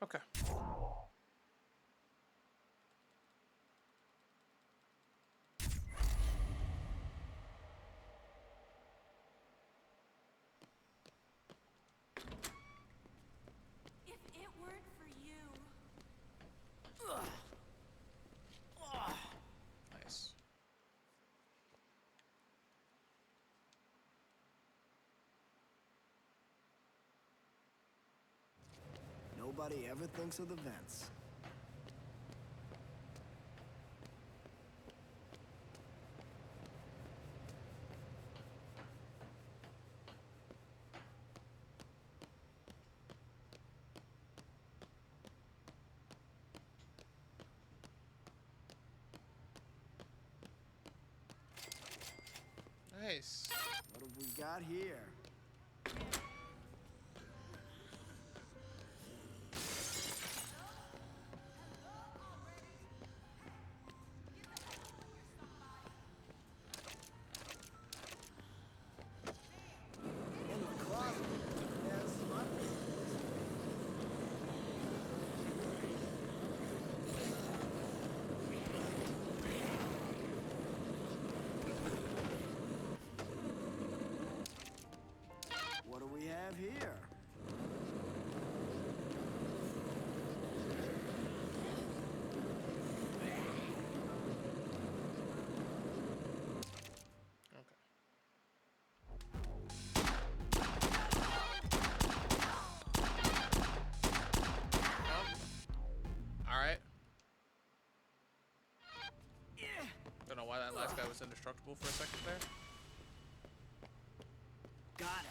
Okay. If it weren't for you. Nice. Nobody ever thinks of the vents. Nice. What have we got here? In the closet. Yes, my What do we have here? Okay. Alright. Don't know why that last guy was indestructible for a second there. Got it.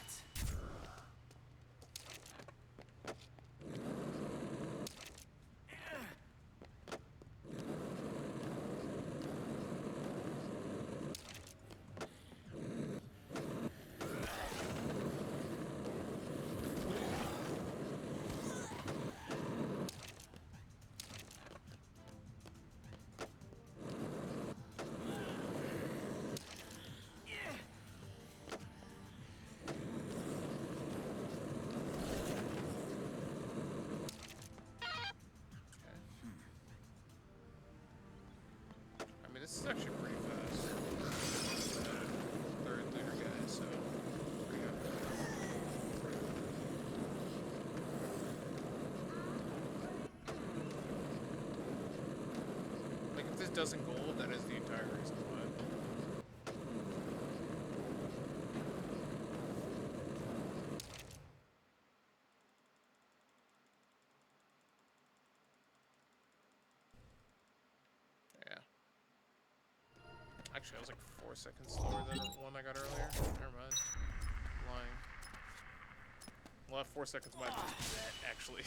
Okay. I mean, this is actually pretty fast. Third leader guy, so pretty good. Like, if this doesn't gold, that is the entire reason why. Yeah. Actually, I was like 4 seconds slower than the one I got earlier. Never mind. I'm lying. Well, that 4 seconds might have just been that, actually.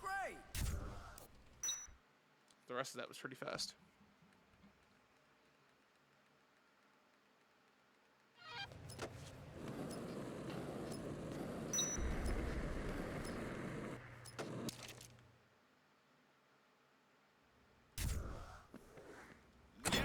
Great. The rest of that was pretty fast. Yeah.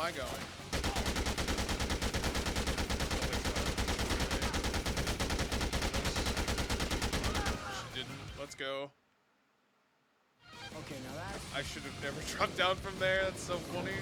am I going? She didn't. Let's go. Okay, now that's... I should have never dropped down from there. That's so funny.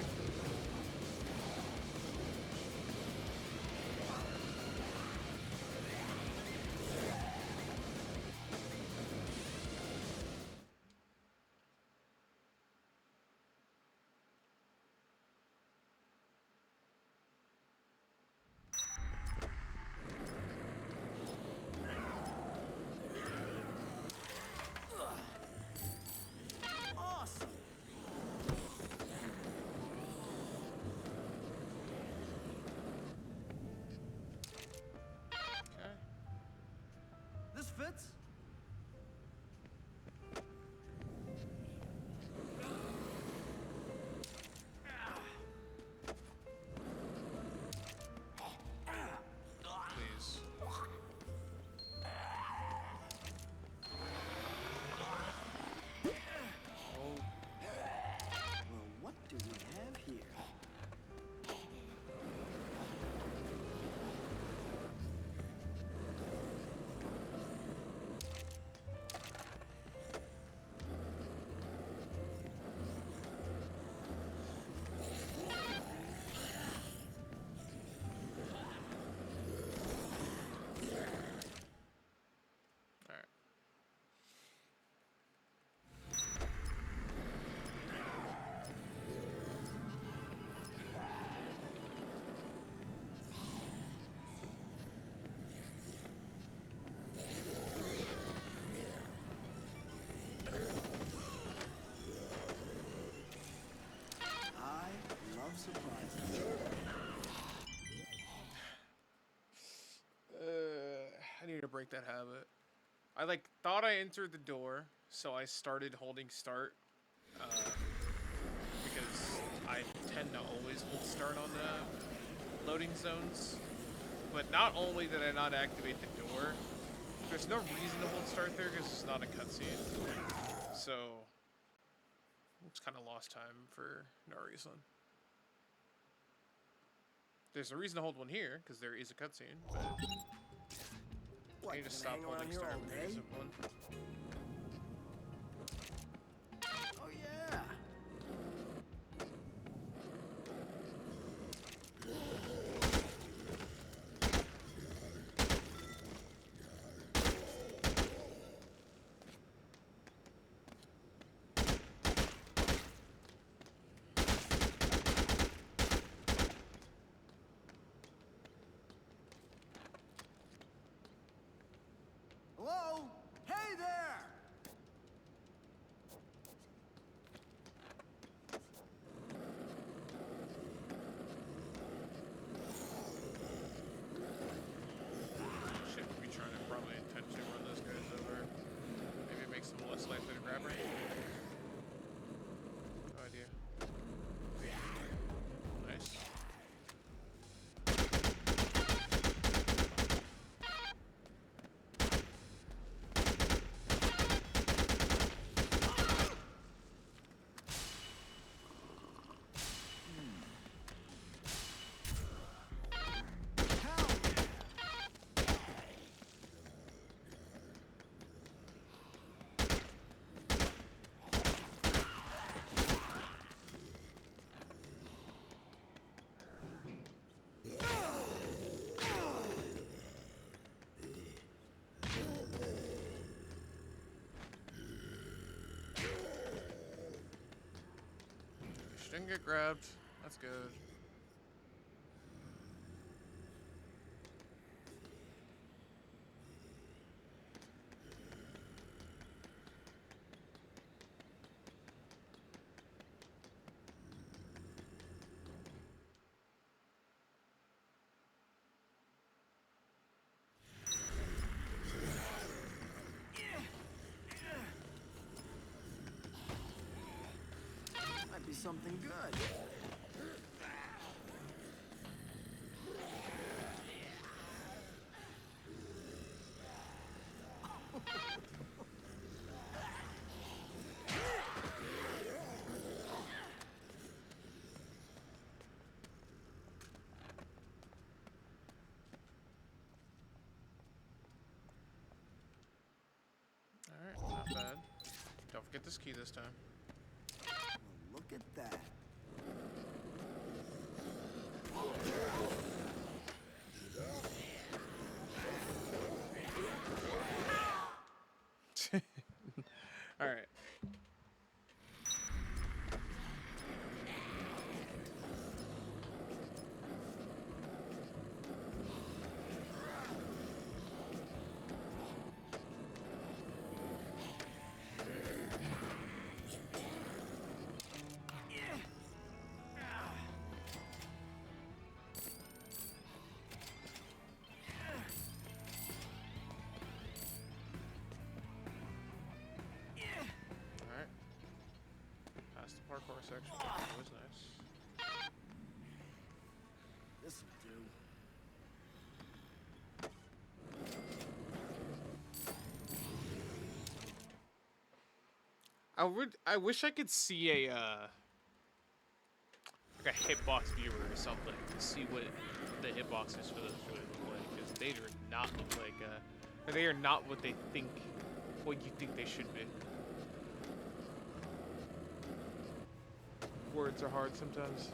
Awesome. Okay. This fits. Please. Oh, Well, what do we have here? all right. I love surprises. I need to break that habit. I thought I entered the door, so I started holding start. Because I tend to always hold start on the loading zones. But not only did I not activate the door, there's no reason to hold start there because it's not a cutscene. So it's kind of lost time for no reason. There's a reason to hold one here because there is a cutscene, but What, I need to gonna stop hang around holding here start all when there day? isn't one. Oh yeah. Hello? Hey there! Shit, we'd be trying to probably intentionally run those guys over. Maybe it makes them less likely to grab her. No idea. Nice. Hell yeah! She didn't get grabbed. That's good. Might be something good. this key this time. Well, look at that. All right. All right. Past the parkour section. That was nice. This'll do. I wish I could see a like a hitbox viewer or something to see what the hitboxes for those really look like, because they do not look like or they are not what they think, what you think they should be. Words are hard sometimes.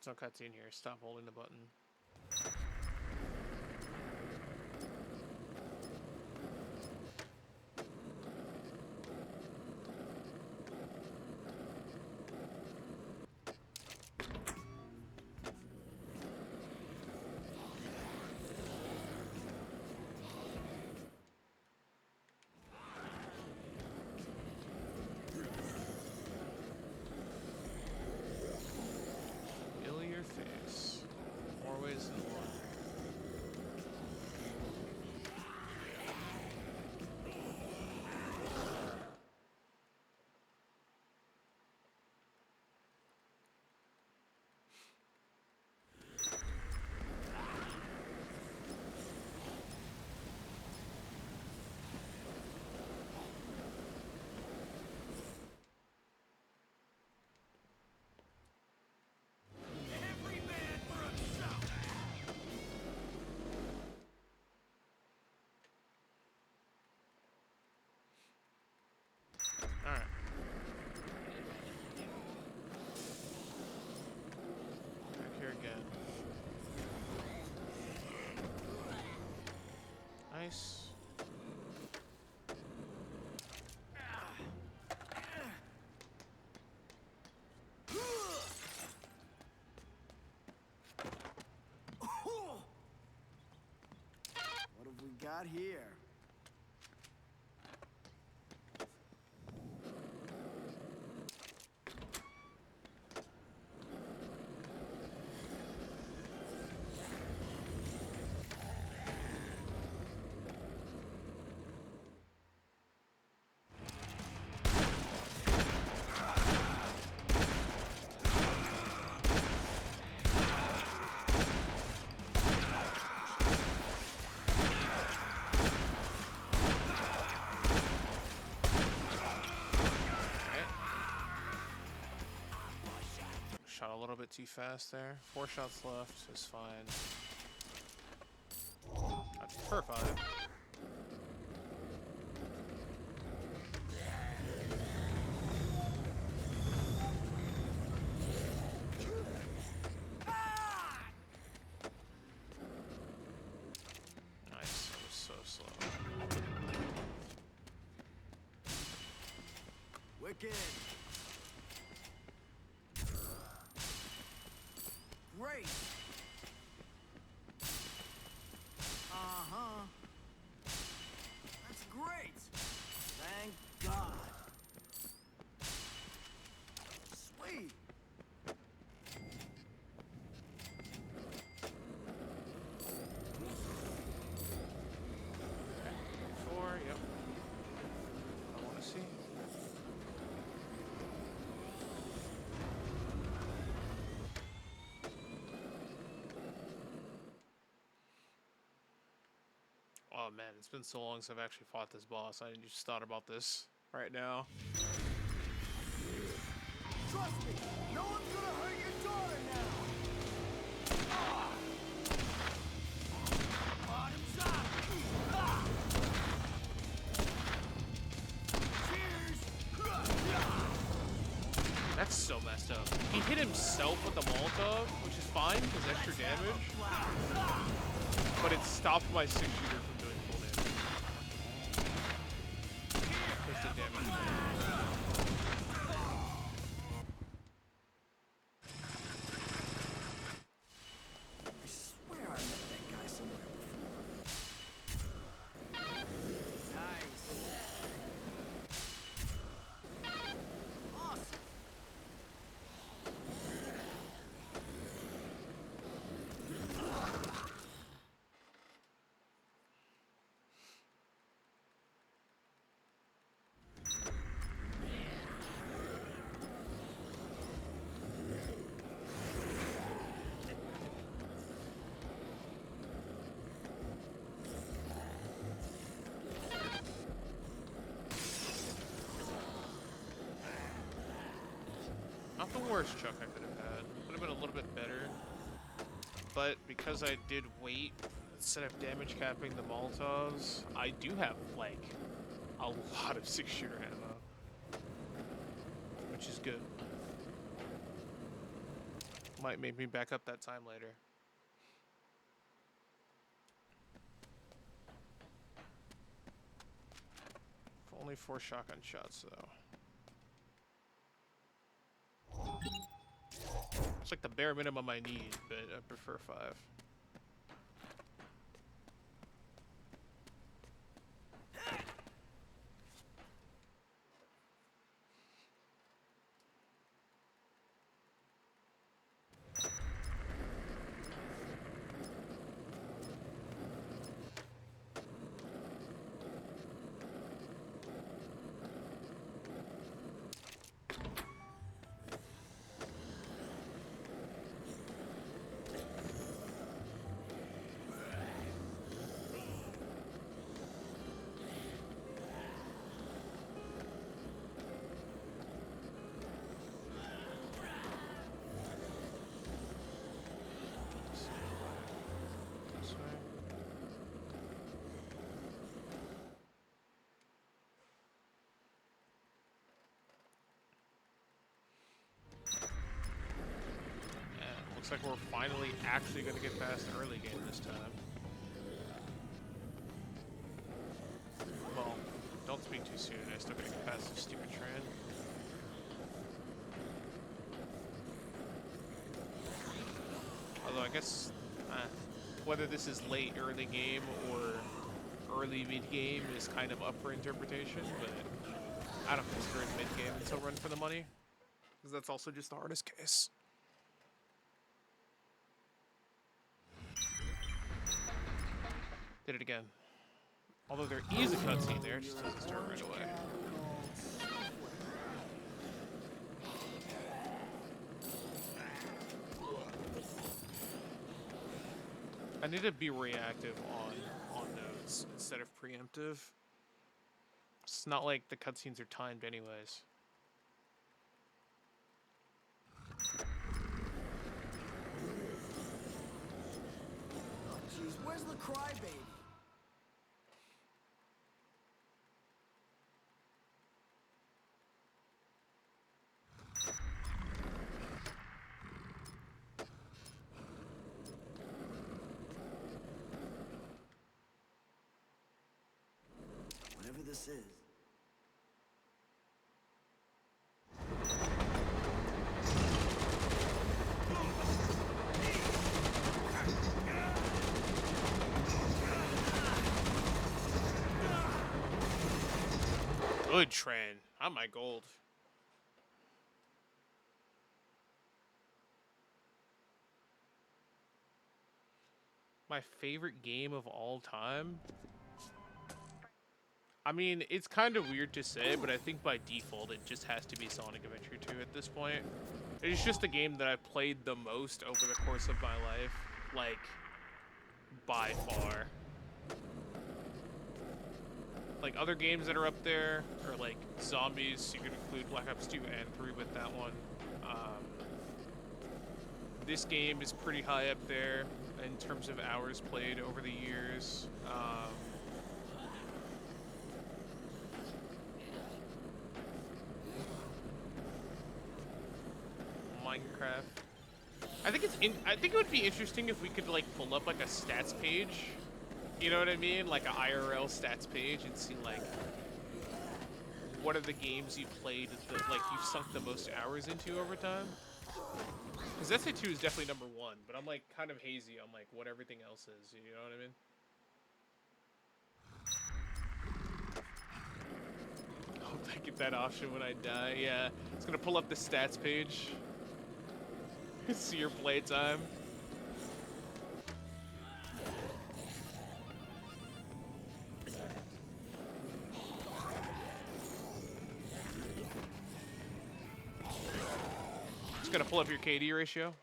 There's no cutscene here. Stop holding the button. Feel your face. More ways than one. Alright. Back here again. Nice. What have we got here? Shot a little bit too fast there. 4 shots left is fine. That's per 5. Nice. That was so slow. Wicked. Great. Uh-huh. That's great. Thank God. Sweet. Oh man, it's been so long since I've actually fought this boss. I just thought about this right now. Trust me, no one's gonna hurt your daughter now! Bottoms up! Ah! Cheers! That's so messed up. He hit himself with the Molotov, which is fine because extra damage. But it stopped my 6-shooter from doing full damage. Twisted damage. I swear I met that guy somewhere before. Nice. Awesome. Not the worst chuck I could have had. Would have been a little bit better. But because I did wait instead of damage capping the Molotovs, I do have, like, a lot of 6-shooter ammo. Which is good. Might make me back up that time later. Only 4 shotgun shots, though. It's like the bare minimum I need, but I prefer 5. Looks like we're finally actually going to get past the early game this time. Well, don't speak too soon. I still got to get past this stupid train. Although I guess whether this is late early game or early mid game is kind of up for interpretation, but I don't consider it mid game until Run for the Money, because that's also just the hardest case. Did it again. Although there is a cutscene there, it just doesn't start right away. I need to be reactive on nodes instead of preemptive. It's not like the cutscenes are timed anyways. Oh, jeez, where's the crybaby? Whatever this is. Good train. I'm my gold. My favorite game of all time? I mean, it's kind of weird to say, but I think by default it just has to be Sonic Adventure 2 at this point. It's just the game that I've played the most over the course of my life, like, by far. Like other games that are up there are like zombies. You can include Black Ops 2 and 3 with that one. This game is pretty high up there in terms of hours played over the years. Minecraft. I think it would be interesting if we could like pull up like a stats page. You know what I mean? Like a IRL stats page and see like what are the games you played that like you've sunk the most hours into over time. Because SA2 is definitely number one, but I'm like kind of hazy on like what everything else is. You know what I mean? Hope I get that option when I die. Yeah, it's gonna pull up the stats page. See your playtime. It's gonna pull up your KD ratio.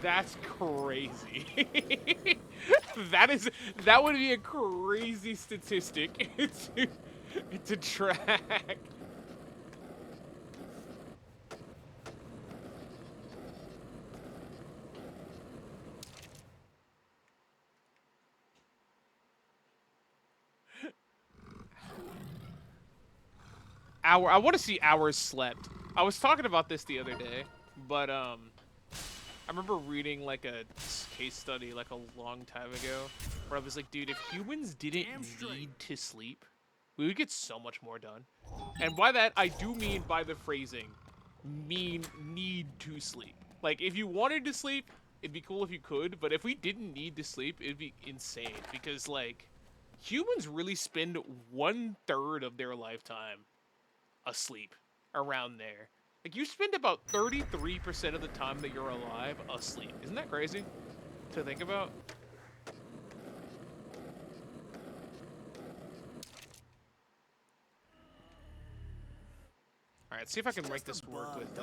That's crazy. That would be a crazy statistic to track. I want to see hours slept. I was talking about this the other day, but I remember reading like a case study like a long time ago where I was like, dude, if humans didn't need to sleep, we would get so much more done. And by that, I do mean by the phrasing, need to sleep. Like, if you wanted to sleep, it'd be cool if you could, but if we didn't need to sleep, it'd be insane because, like, humans really spend 1/3 of their lifetime asleep, around there. Like, you spend about 33% of the time that you're alive asleep. Isn't that crazy to think about? Alright, see if I can make this work with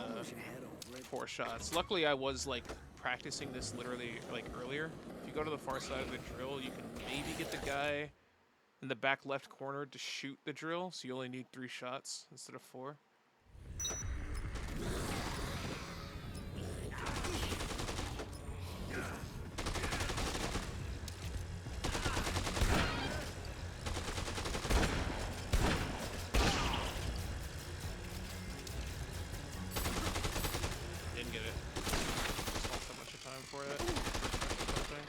4 shots. Luckily, I was, like, practicing this literally, like, earlier. If you go to the far side of the drill, you can maybe get the guy in the back left corner to shoot the drill, so you only need 3 shots instead of 4. Didn't get it. Just lost a bunch of time for it. Something.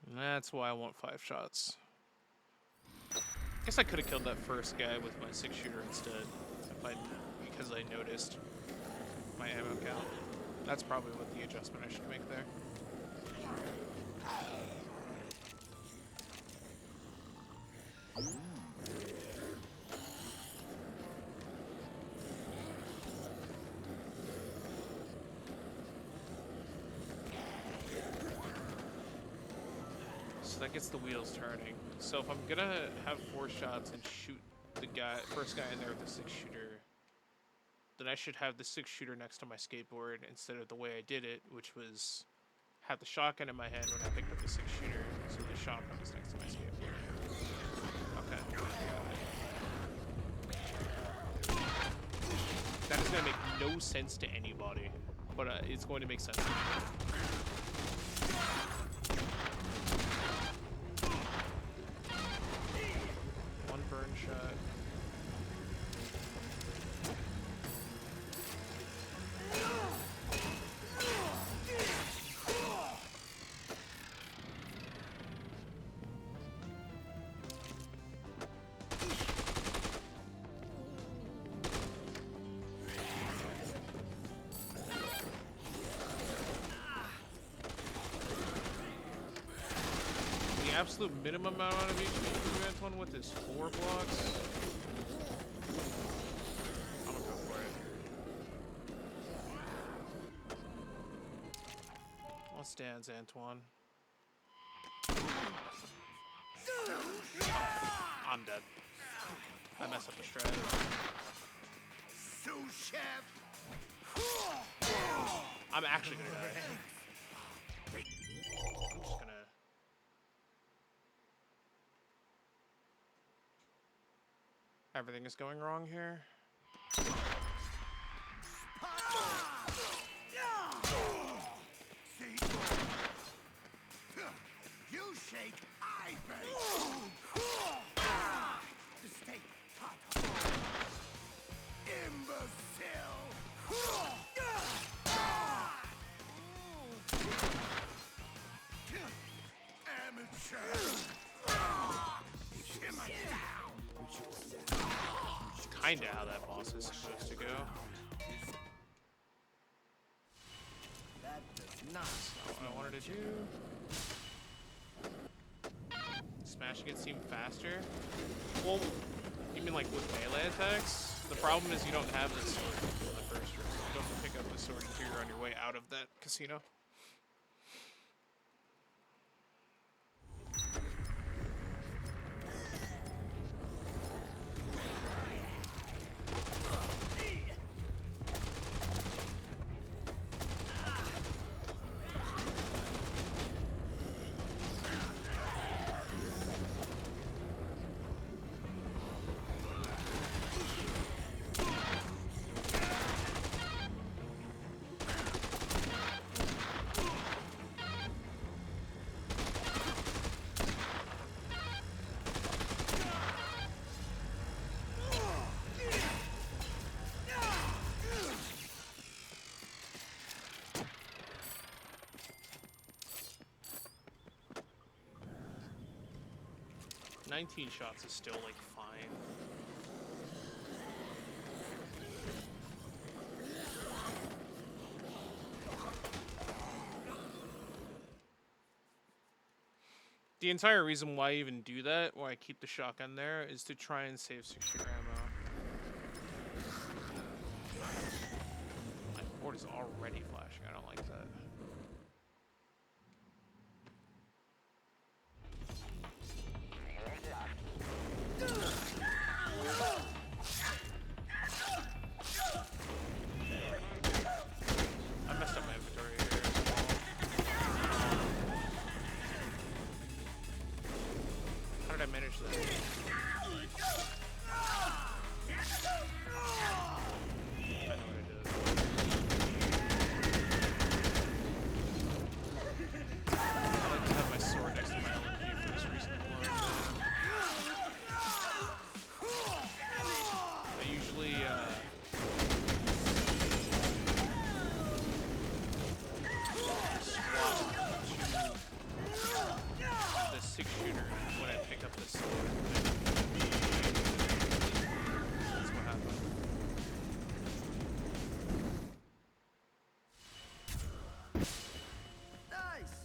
And that's why I want 5 shots. Guess I could have killed that first guy with my 6-shooter instead, because I noticed my ammo count. That's probably what the adjustment I should make there. So that gets the wheels turning. So if I'm gonna have 4 shots and shoot the first guy in there with the 6-shooter, then I should have the 6-shooter next to my skateboard instead of the way I did it, which was have the shotgun in my hand when I picked up the 6-shooter, so the shotgun is next to my skateboard. Okay. That is gonna make no sense to anybody, but it's going to make sense to me. One burn shot. Absolute minimum amount of HP to prevent one with is 4 blocks. I'm gonna go for it. Let's dance, Antoine. I'm dead. I messed up the strat. Sous chef. I'm actually gonna die. I'm just gonna... Everything is going wrong here. You shake, I bake. The steak pot. Imbecile. Amateur. Shimmer down. Kinda how that boss is supposed to go. That does not. That's not what I wanted to do. Smashing it seemed faster. Well, you mean like with melee attacks? The problem is you don't have this sword in the first room. You don't have to pick up the sword until you're on your way out of that casino. "19 shots is still, like, fine. The entire reason why I even do that, why I keep the shotgun there, is to try and save 6-shooter ammo. My board is already flashing, I don't like that. I messed up my inventory here as well. How did I manage that? I know what I did. I like to have my sword next to my LMG for this reason alone. I usually, swap to the 6-shooter when I pick up the sword. That's what happened. Nice.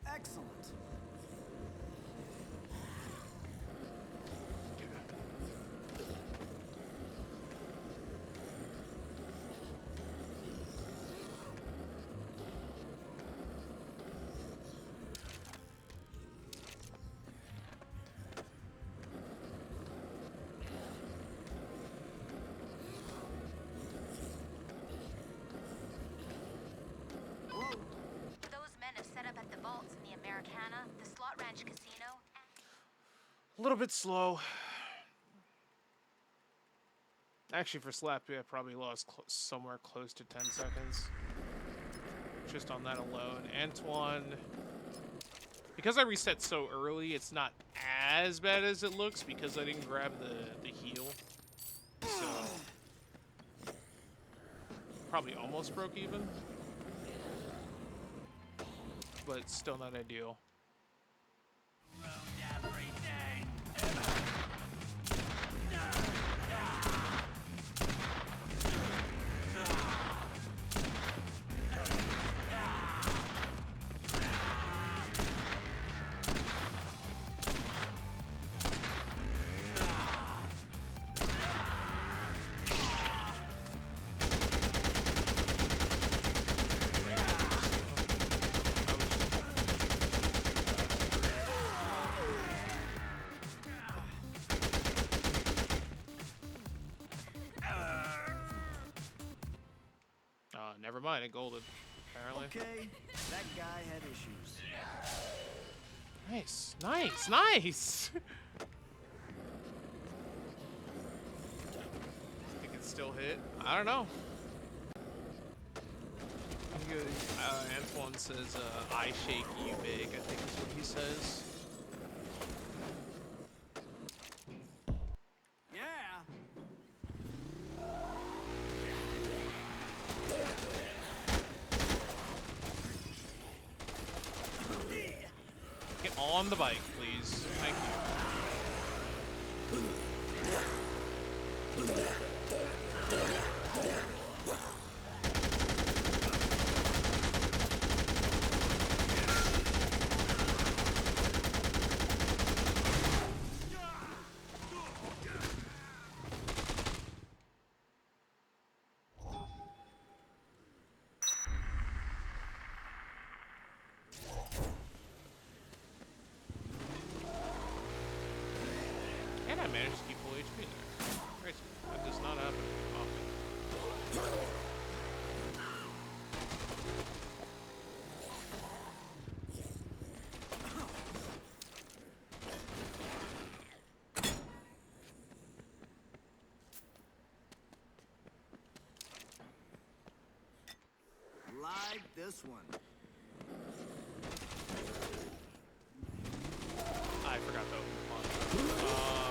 Excellent. Those men have set up at the vaults in the Americana, the Slot Ranch Casino, A little bit slow. Actually, for Slap, I probably lost somewhere close to 10 seconds. Just on that alone. Antoine, because I reset so early, it's not as bad as it looks because I didn't grab the heal. So, probably almost broke even. But it's still not ideal. Never mind, it golded, apparently. Okay, that guy had issues. Nice, nice, nice! Think it still hit? I don't know. Antoine says, I shake you big, I think is what he says. Yeah. Get on the bike, please. Thank you. And I managed to keep full HP there. Great. That does not happen often. Like this one. I forgot to open the pawn shop.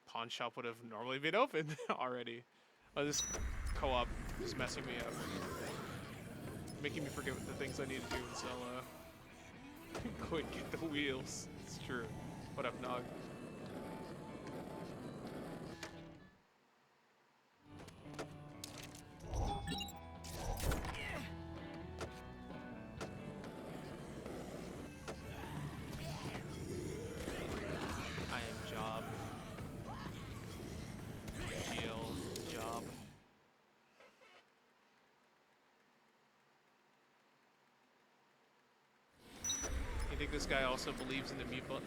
Pawn shop would have normally been open already. Oh, this co-op is messing me up. Making me forget the things I need to do in Zelda. Go and get the wheels. It's true. What up, Nog? I am Job. Jill, Job. You think this guy also believes in the mute button?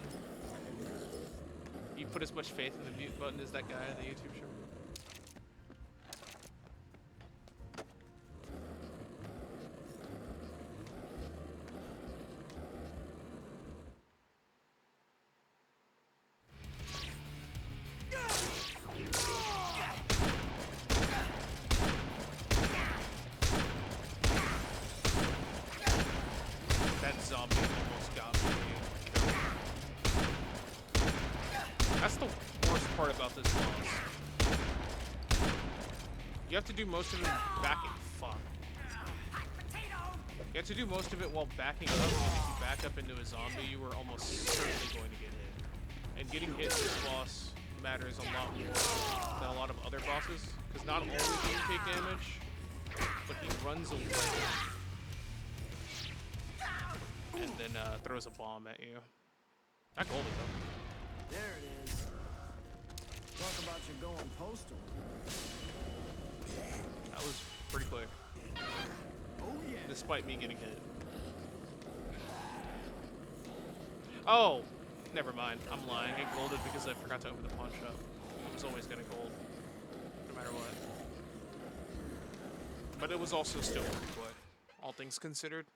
You put as much faith in the mute button as that guy on the YouTube show? That zombie almost got me. That's the worst part about this boss. You have to do most of it backing. Fuck. You have to do most of it while backing up, and if you back up into a zombie, you are almost certainly going to get hit. And getting hit in this boss matters a lot more than a lot of other bosses, because not only do you take damage, but he runs away and then throws a bomb at you. Not golden though. There it is. Talk about you going postal. That was pretty quick, Oh yeah. despite me getting hit. Oh, never mind. I'm lying. I golded because I forgot to open the pawn shop. I was always gonna gold, no matter what. But it was also still pretty quick, all things considered.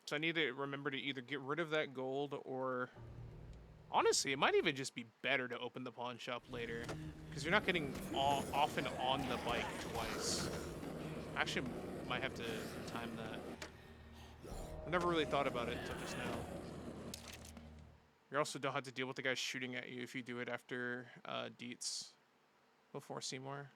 So I need to remember to either get rid of that gold or... Honestly, it might even just be better to open the pawn shop later, because you're not getting off and on the bike twice. Actually, might have to time that. I never really thought about it until just now. You also don't have to deal with the guy shooting at you if you do it after Dietz before Seymour.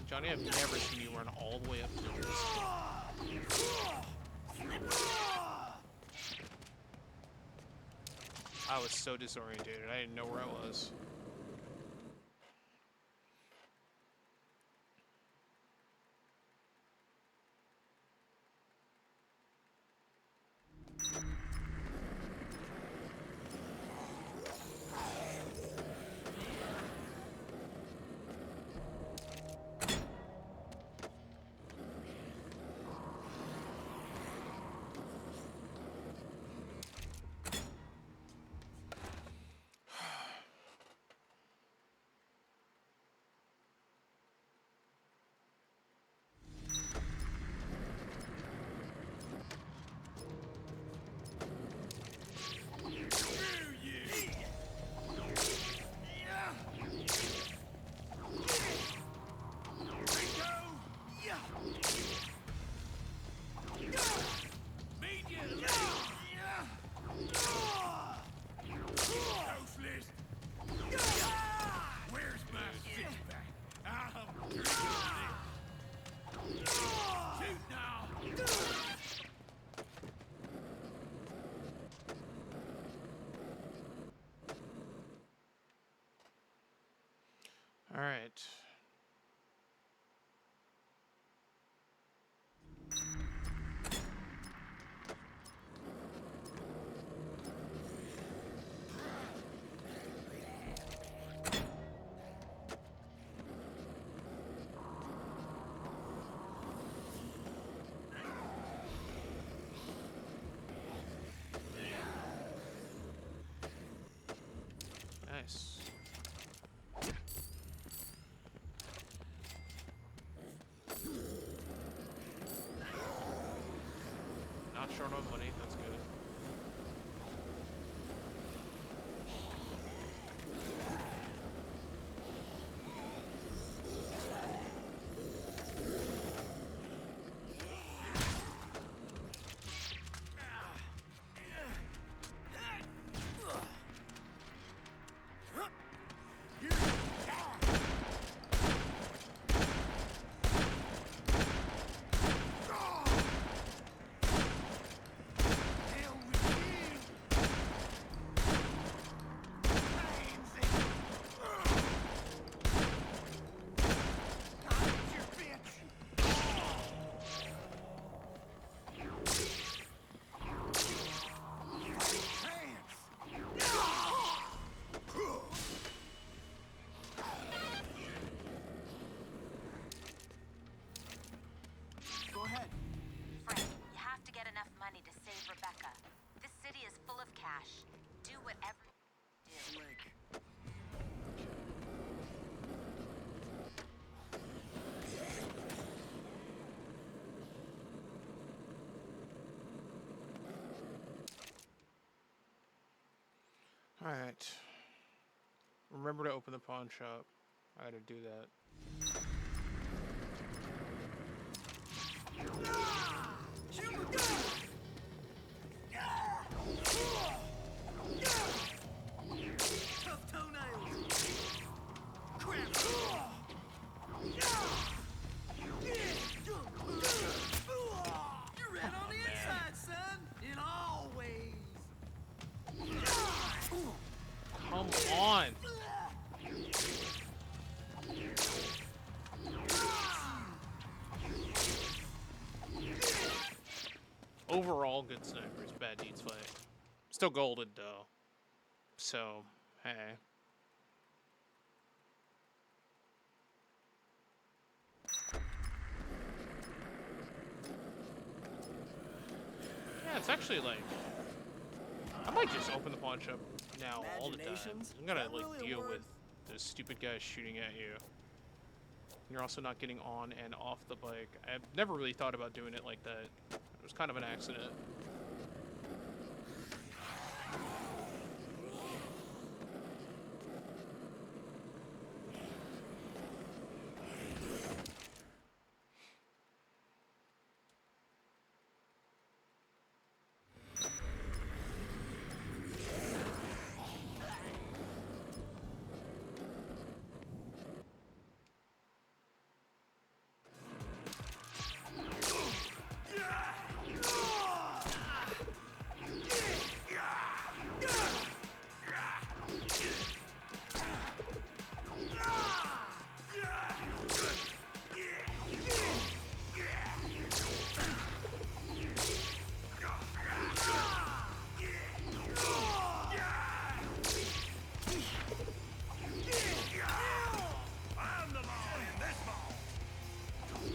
Johnny, I've never seen you run all the way up to this. I was so disorientated. I didn't know where I was. All right. Nice. Not short on money, that's good. Go ahead. Frank, you have to get enough money to save Rebecca. This city is full of cash. Do whatever you do. Slick. All right. Remember to open the pawn shop. I gotta do that. Tough toenails. Crap. You're red on the inside, son. In all ways. Come on. Overall, good snipers, bad deeds fight. Still golden though. So, hey. Yeah, it's actually like I might just open the pawn shop now all the time. Imaginations? I'm gonna Is that like really a deal word? with those stupid guys shooting at you. You're also not getting on and off the bike. I've never really thought about doing it like that. It was kind of an accident.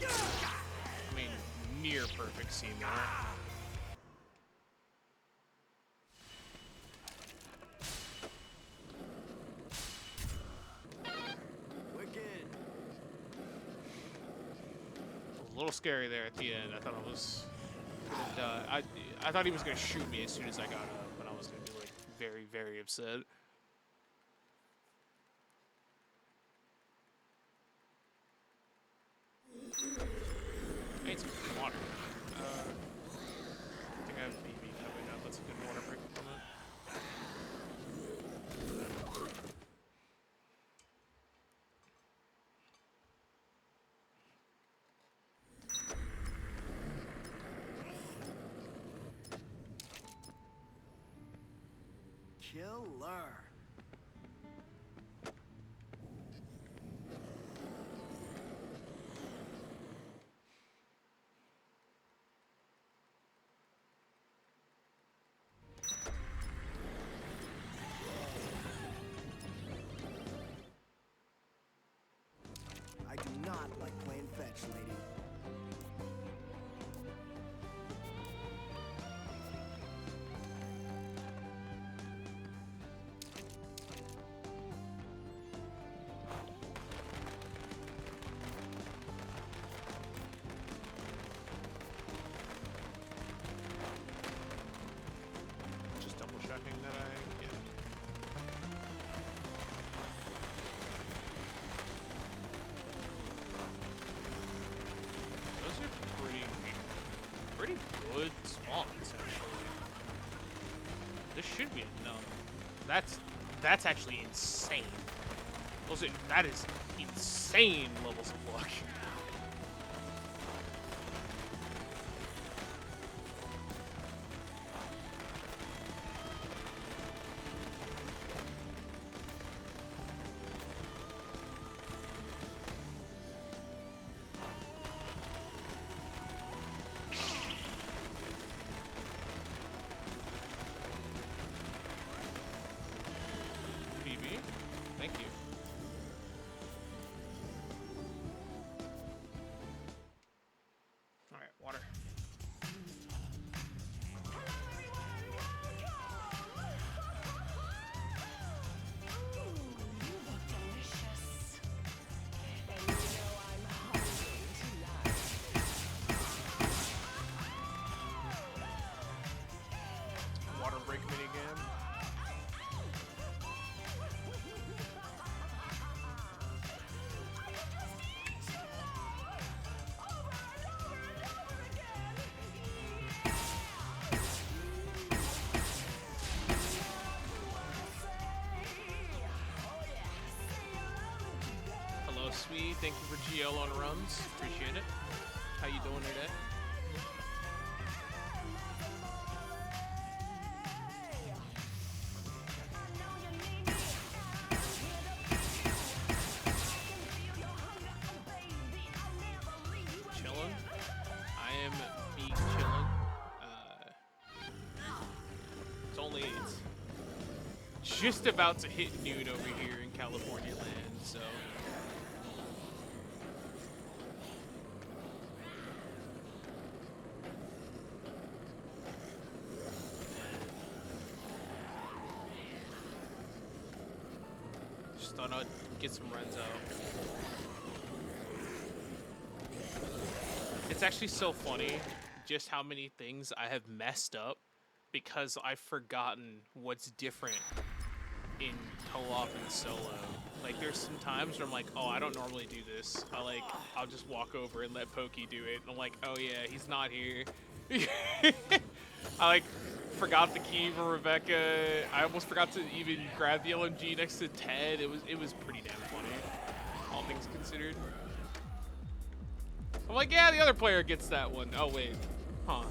I mean, near perfect scene there. Wicked. A little scary there at the end. I thought I was gonna die. I thought he was gonna shoot me as soon as I got up, and I was gonna be like very, very upset. I need some water. I think I have BB coming up. That's a good water break component. Killer. not like playing fetch, lady. Just double checking that I get. Those are pretty good spawns, actually. This should be enough. That's actually insane. That is insane levels of luck. PB, thank you. All right, water. Water break mini again. Hello, Sweet. Thank you for GL on runs. Appreciate it. How you doing today? Chilling. I am being chilling. It's just about to hit noon over here in California land, so. Just thought I'd get some Renzo. It's actually so funny just how many things I have messed up because I've forgotten what's different in co-op and solo. Like, there's some times where I'm like, oh, I don't normally do this. I'll just walk over and let Pokey do it. And I'm like, oh yeah, he's not here. I forgot the key for Rebecca. I almost forgot to even grab the LMG next to Ted. It was pretty damn funny, all things considered. I'm like, yeah, the other player gets that one. Oh wait, huh?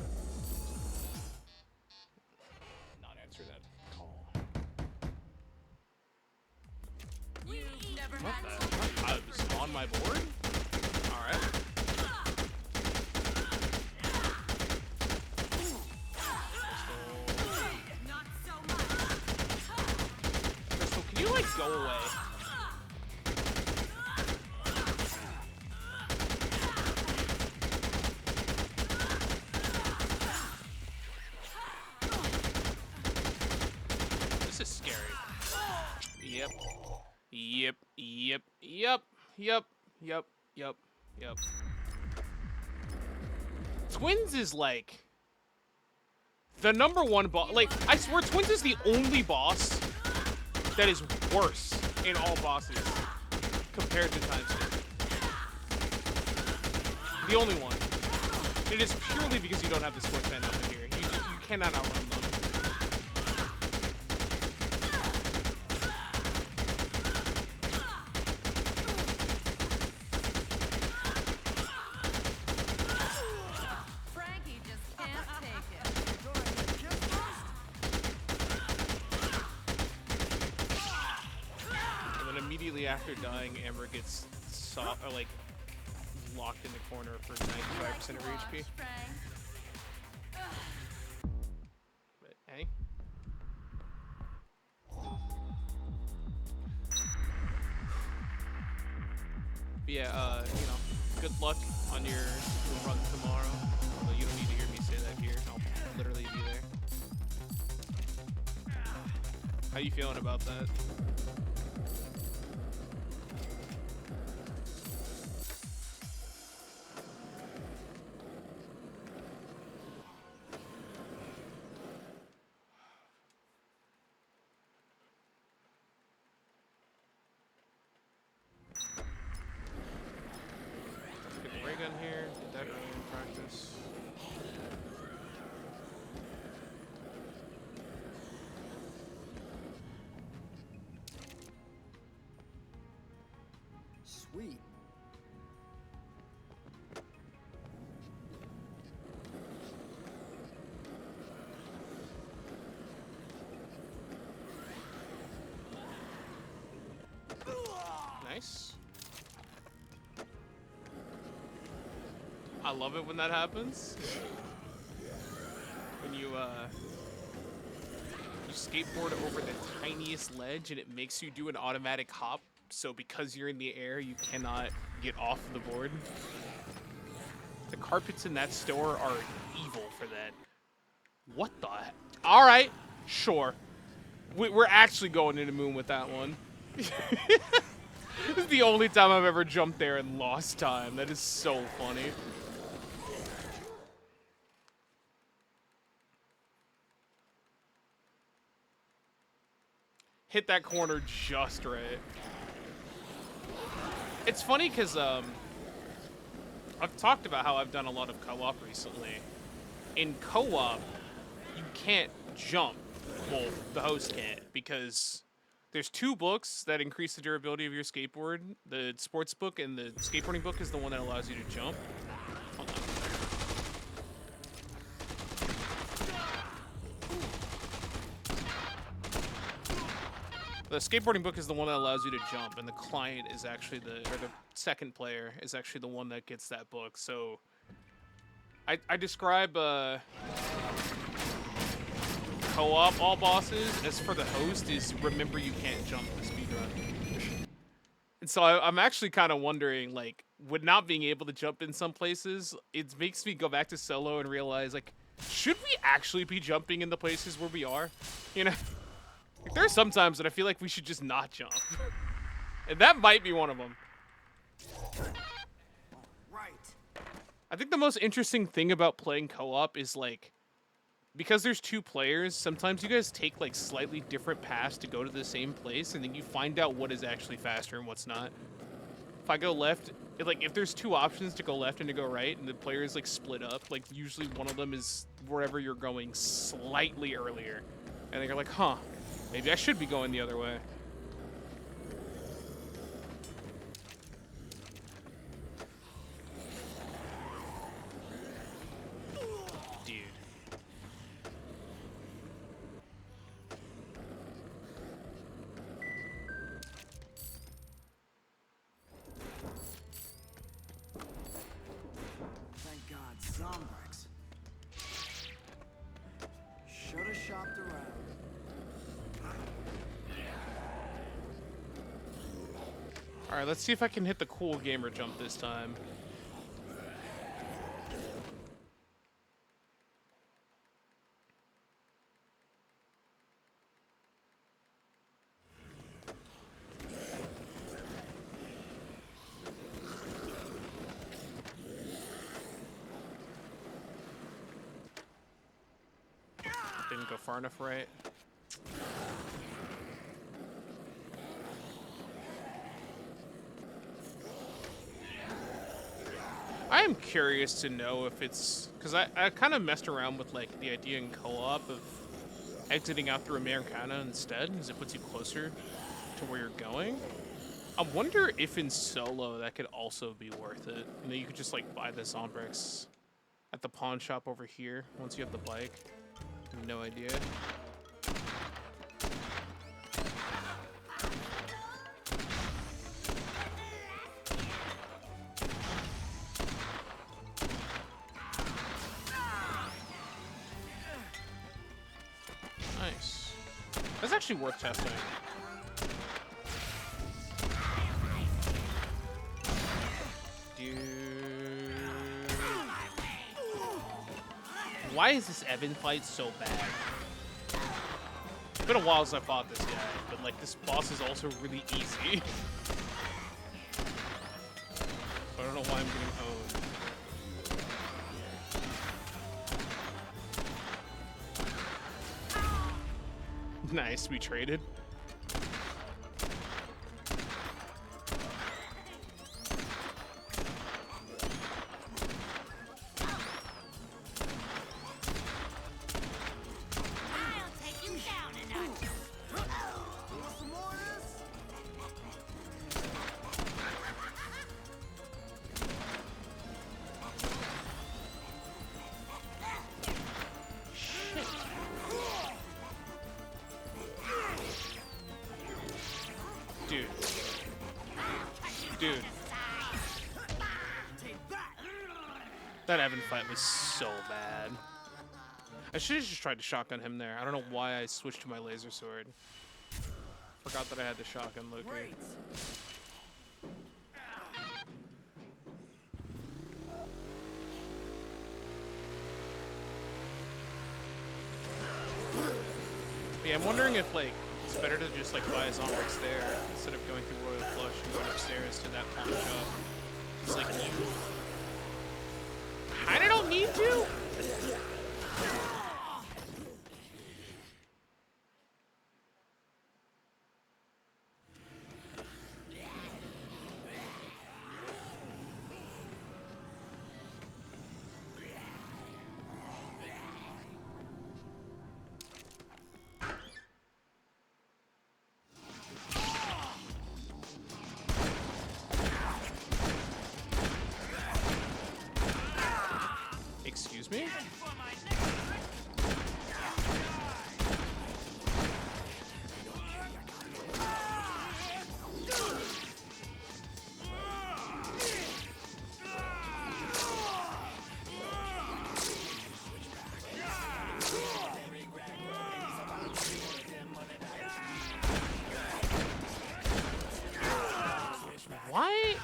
Not answer that call. What the? I was on my board. All right. Crystal, can you go away? This is scary. Yep. Twins is the #1 boss. I swear Twins is the only boss that is worse in all bosses compared to Time Skip. The only one. It is purely because you don't have the sportsman up in here. You cannot outrun them. After dying, Amber gets locked in the corner for 95% of her HP. But hey. But yeah, good luck on your run tomorrow. Although you don't need to hear me say that here. I'll literally be there. How you feeling about that? Get the ray gun here. Get that early in practice. Sweet. Nice. I love it when that happens. When you skateboard over the tiniest ledge and it makes you do an automatic hop. So because you're in the air, you cannot get off the board. The carpets in that store are evil for that. What the heck? All right, sure. We're actually going into Moon with that one. This is the only time I've ever jumped there and lost time. That is so funny. Hit that corner just right. It's funny because I've talked about how I've done a lot of co-op recently. In co-op, you can't jump. Well, the host can't, because there's 2 books that increase the durability of your skateboard. The sports book and the skateboarding book is the one that allows you to jump. Hold on. The skateboarding book is the one that allows you to jump, and the client is actually the second player is actually the one that gets that book. So I describe co-op all bosses as for the host is remember you can't jump the speedrun. And so I'm actually kind of wondering, like, with not being able to jump in some places, it makes me go back to solo and realize, like, should we actually be jumping in the places where we are? You know? Like, there are some times that I feel like we should just not jump. And that might be one of them. Right. I think the most interesting thing about playing co-op is, like, because there's 2 players, sometimes you guys take, like, slightly different paths to go to the same place, and then you find out what is actually faster and what's not. If I go left, if there's 2 options to go left and to go right, and the players, like, split up, like, usually one of them is wherever you're going slightly earlier. And then you're like, huh, maybe I should be going the other way. Dude. Thank God, Zombrex. Shoulda shopped around. Alright, let's see if I can hit the cool gamer jump this time. Didn't go far enough right. I am curious to know if it's... Because I kind of messed around with, like, the idea in co-op of exiting out through Americana instead, because it puts you closer to where you're going. I wonder if in solo that could also be worth it. And then you could just, like, buy the Zombrex at the pawn shop over here once you have the bike. No idea. Nice. That's actually worth testing. Dude. Why is this Evan fight so bad? It's been a while since I fought this guy, but like this boss is also really easy. So I don't know why I'm getting owned. Nice, we traded. I'll take you down a notch. Want some more of this? Dude. Dude. That Evan fight was so bad. I should have just tried to shotgun him there. I don't know why I switched to my laser sword. Forgot that I had the shotgun Loki. Great. Yeah, I'm wondering if like it's better to just like buy a Zombrex there instead of going through Royal Flush and going upstairs to that pawn shop. It's like you kinda don't need to. Excuse me? Why?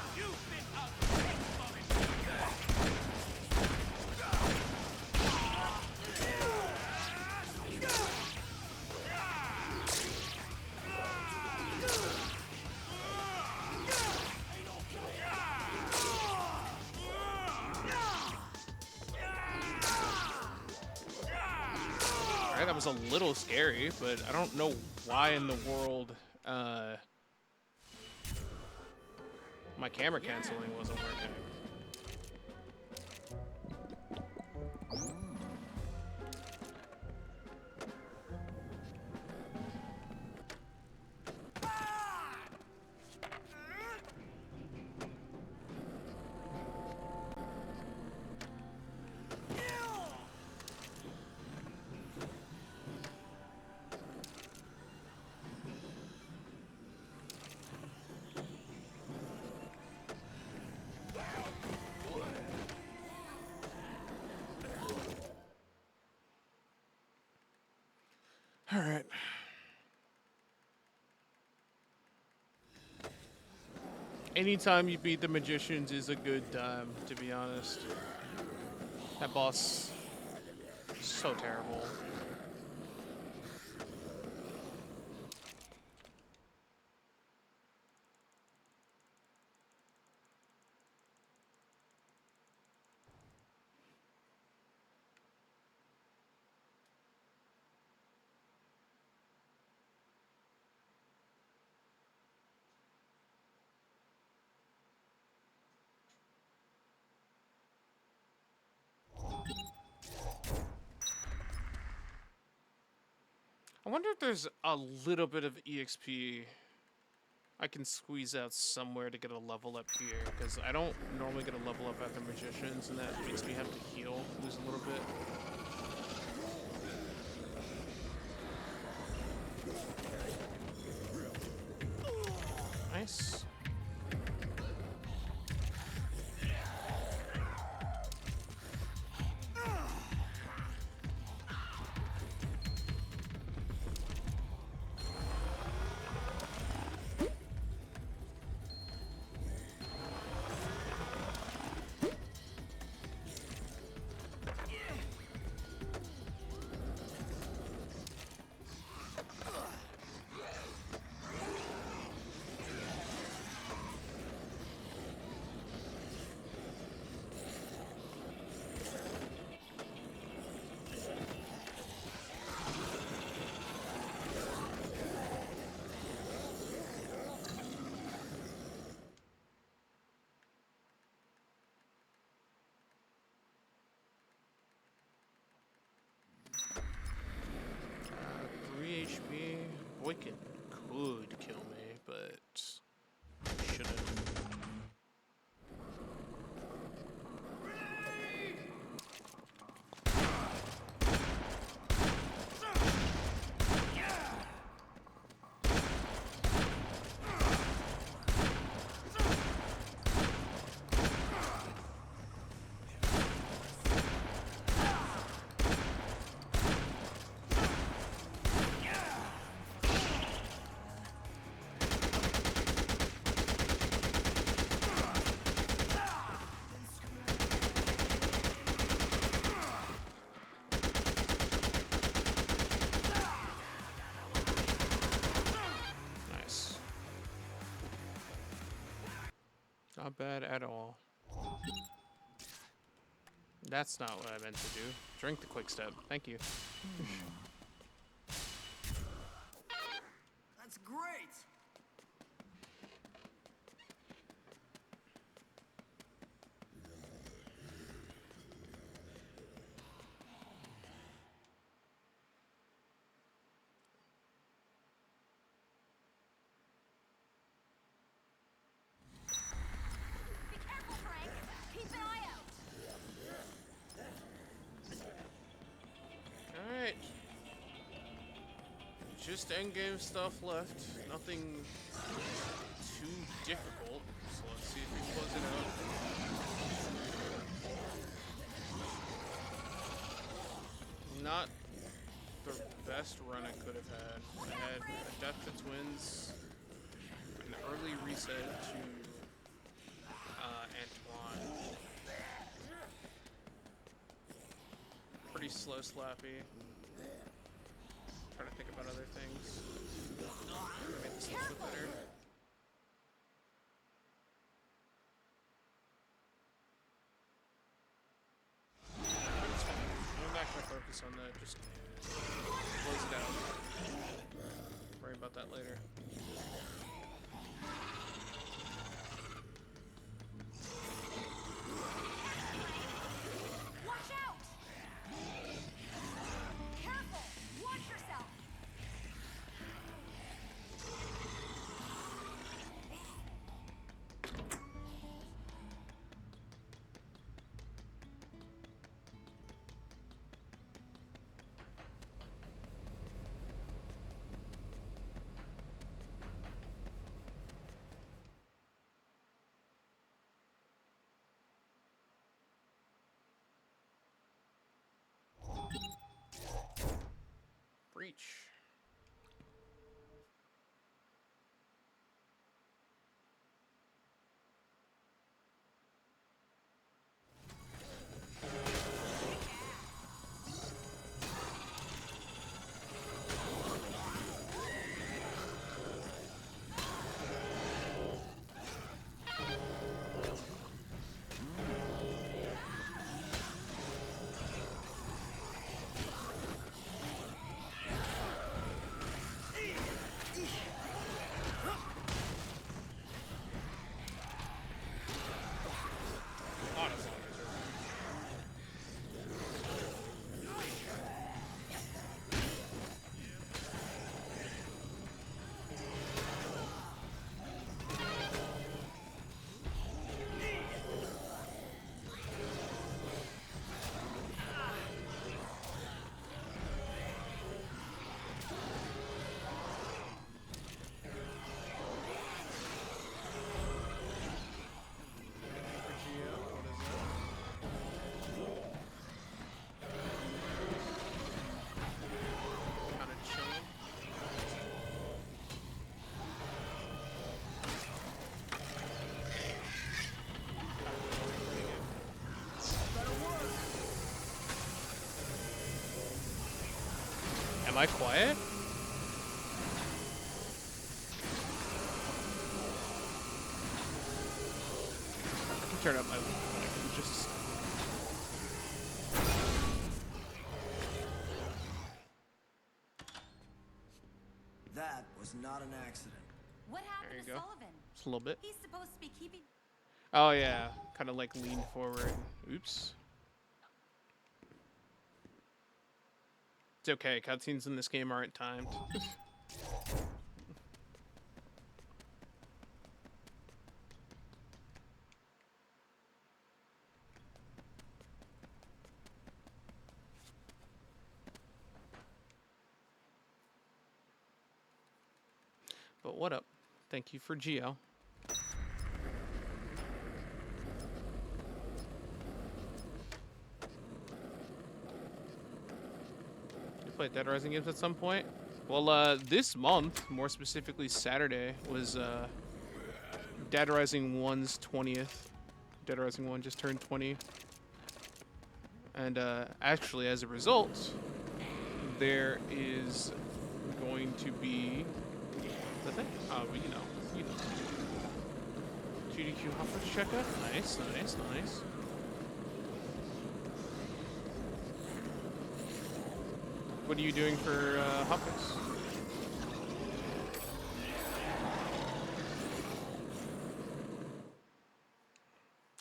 Alright, that was a little scary, but I don't know why in the world my camera canceling wasn't working. All right. Anytime you beat the magicians is a good time, to be honest. That boss, so terrible. I wonder if there's a little bit of EXP I can squeeze out somewhere to get a level up here, because I don't normally get a level up at the magicians, and that makes me have to heal, lose a little bit. Nice. Wicked could kill me, but shouldn't. Nice. Not bad at all. That's not what I meant to do. Drink the quick step. Thank you. That's great! Be careful, Frank. Keep an eye out. Alright. Just endgame stuff left. Nothing too difficult. So let's see if we close it out. Not the best run I could have had. I had a death to twins, an early reset to Antoine. Pretty slow slappy. Trying to think about other things. Make this a little bit better. I'm not gonna focus on that. Just close it out. Worry about that later. Watch out! Careful! Watch yourself! Breach. Am I quiet? I can turn up my mic just. That was not an accident. What happened There you to go. Sullivan? Just a little bit. He's supposed to be keeping... Oh yeah, kind of like leaned forward. Oops. It's okay. Cutscenes in this game aren't timed. But what up? Thank you for Geo. You played Dead Rising games at some point? Well, this month, more specifically Saturday, was Dead Rising 1's 20th. Dead Rising 1 just turned 20. And actually, as a result, there is going to be the thing. But you know. GDQ hopper checker. Nice. What are you doing for hoppers?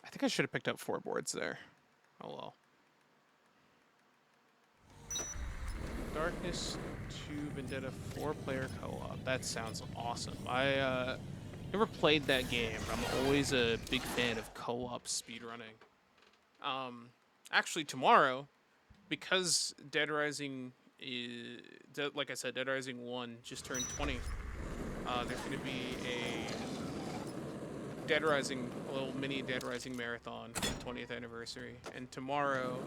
I think I should have picked up 4 boards there. Oh well. Darkness 2 Vendetta 4-player co-op. That sounds awesome. I never played that game. I'm always a big fan of co-op speedrunning. Actually, tomorrow, because Dead Rising is, like I said, Dead Rising 1 just turned 20. There's going to be a little mini Dead Rising marathon for the 20th anniversary. And tomorrow,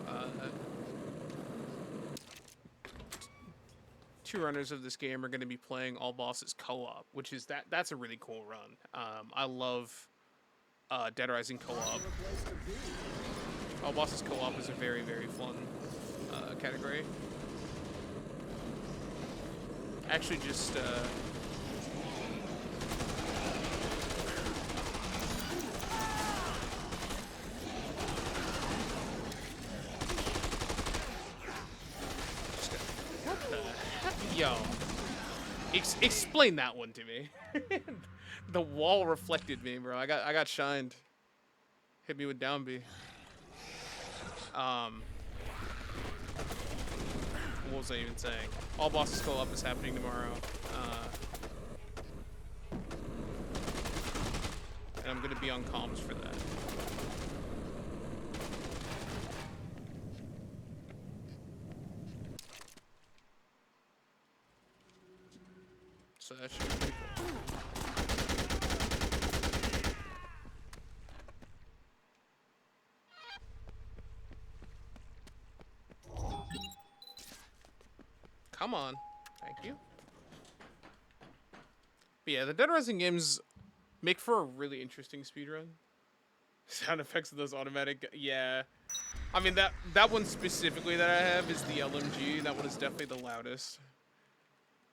2 runners of this game are going to be playing All Bosses co-op, which is that's a really cool run. I love Dead Rising co-op. All Bosses co-op is a very, very fun category. Actually, just yo, explain that one to me. The wall reflected me, bro. I got shined. Hit me with down B. What was I even saying? All Bosses co-op is happening tomorrow. And I'm gonna be on comms for that. So that should be pretty cool. Come on. Thank you. But yeah, the Dead Rising games make for a really interesting speedrun. Sound effects of those automatic... Yeah. I mean, that one specifically that I have is the LMG. That one is definitely the loudest.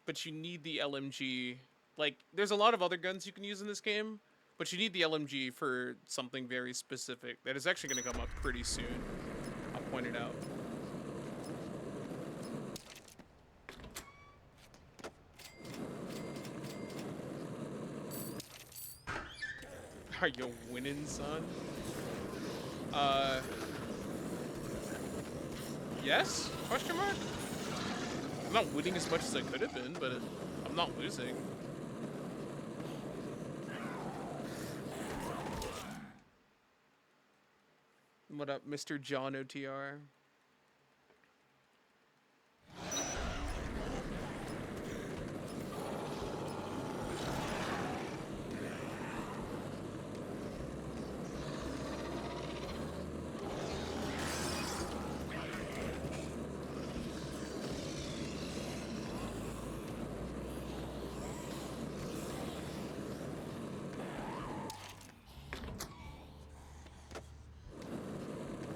But you need the LMG. Like, there's a lot of other guns you can use in this game, but you need the LMG for something very specific that is actually going to come up pretty soon. I'll point it out. Are you winning, son? Yes? Question mark? I'm not winning as much as I could have been, but I'm not losing. What up, Mr. John OTR?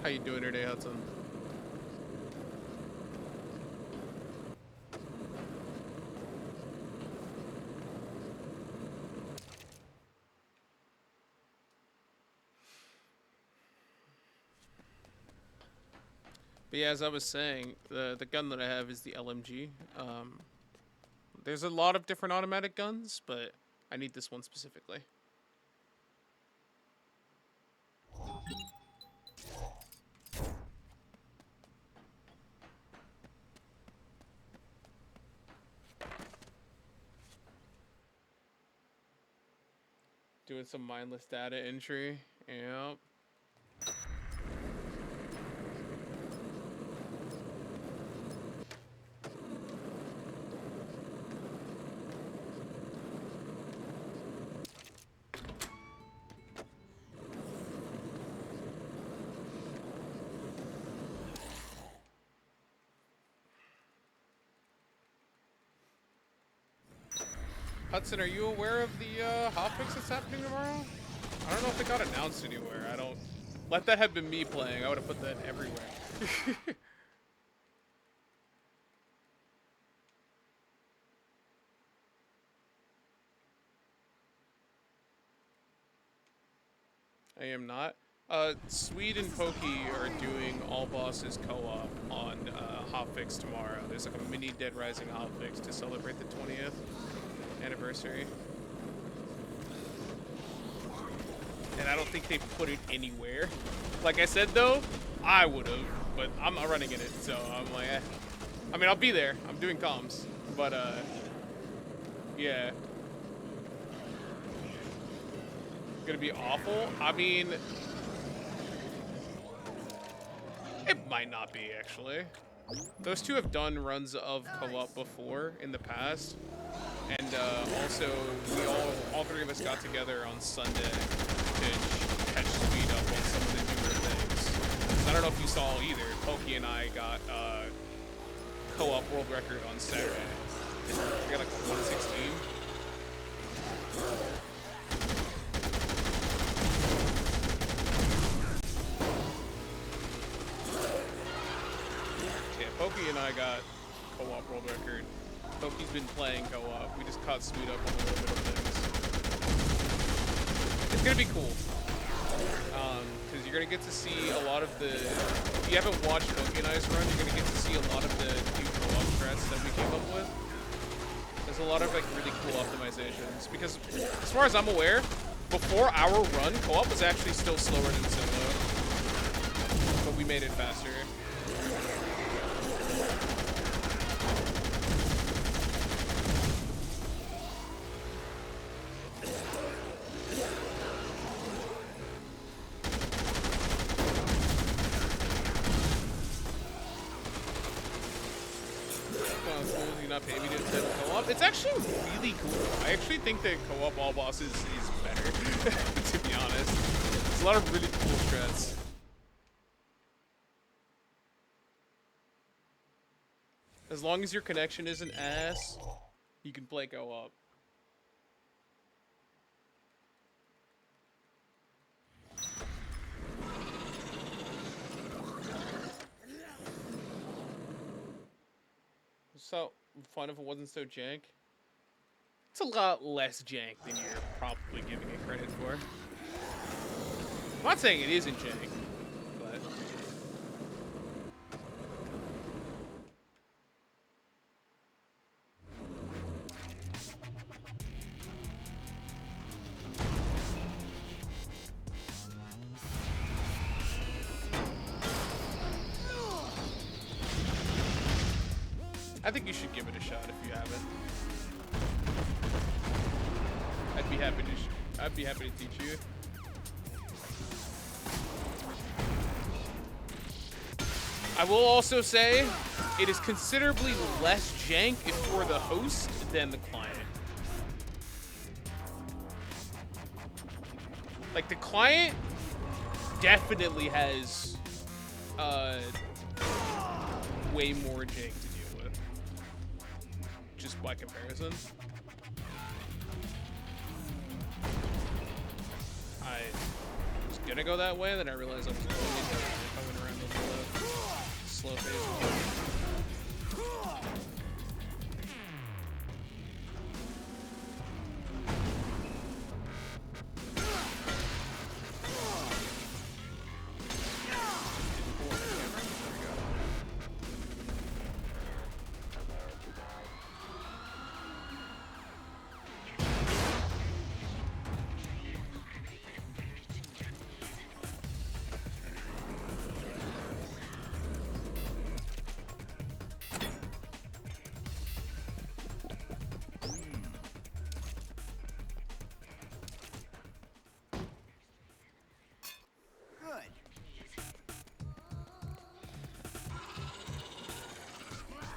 How you doing today, Hudson? But yeah, as I was saying, the gun that I have is the LMG. There's a lot of different automatic guns, but I need this one specifically. Doing some mindless data entry. Yep. Hudson, are you aware of the hotfix that's happening tomorrow? I don't know if it got announced anywhere. I don't... Let that have been me playing. I would have put that everywhere. I am not. Swede and Pokey are doing all bosses co-op on hotfix tomorrow. There's like a mini Dead Rising hotfix to celebrate the 20th anniversary. And I don't think they put it anywhere. Like I said though, I would've, but I'm not running in it, so I'm like, eh. I mean, I'll be there. I'm doing comms, but yeah. Gonna be awful? I mean, it might not be, actually. Those two have done runs of co-op before in the past. And also, we all three of us got together on Sunday to catch speed up on some of the newer things. So I don't know if you saw either. Pokey and I got co-op world record on Saturday. We got like 116. Yeah, Pokey and I got co-op world record. Pokey's been playing co-op. We just caught speed up on a little bit of things. It's gonna be cool. Because you're gonna get to see a lot of the... If you haven't watched Pokey and I's run, you're gonna get to see a lot of the new co-op strats that we came up with. There's a lot of like really cool optimizations. Because as far as I'm aware, before our run, co-op was actually still slower than solo. But we made it faster. Pay me to attend co-op. It's actually really cool. I actually think that co-op all bosses is better, to be honest. There's a lot of really cool strats. As long as your connection isn't ass, you can play co-op. So fun if it wasn't so jank. It's a lot less jank than you're probably giving it credit for. I'm not saying it isn't jank, but I think you should give it a shot if you haven't. I'd be happy to teach you. I will also say it is considerably less jank for the host than the client. Like the client definitely has way more jank to deal with. Just by comparison. I was gonna go that way, then I realized I was coming around the slow phase.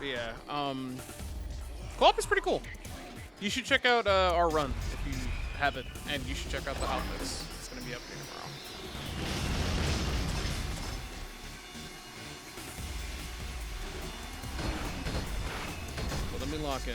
But yeah, co-op is pretty cool. You should check out our run if you haven't, and you should check out the outfits. It's gonna be up here tomorrow. Well, let me lock in.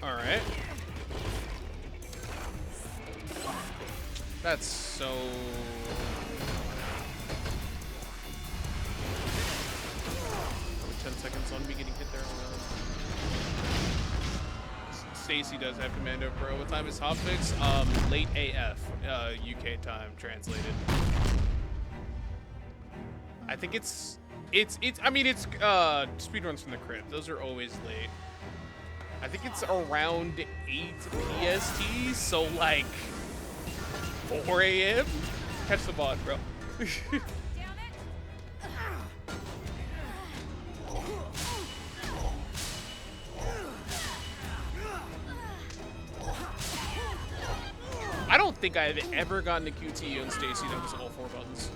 Alright. That's so... 10 seconds on me getting hit there. Stacy does have Commando Pro. What time is hotfix? Late AF. UK time translated. I think it's speedruns from the crib. Those are always late. I think it's around 8 PST, so like 4 AM? Catch the bot, bro. I don't think I've ever gotten a QT on Stacy that was all 4 buttons.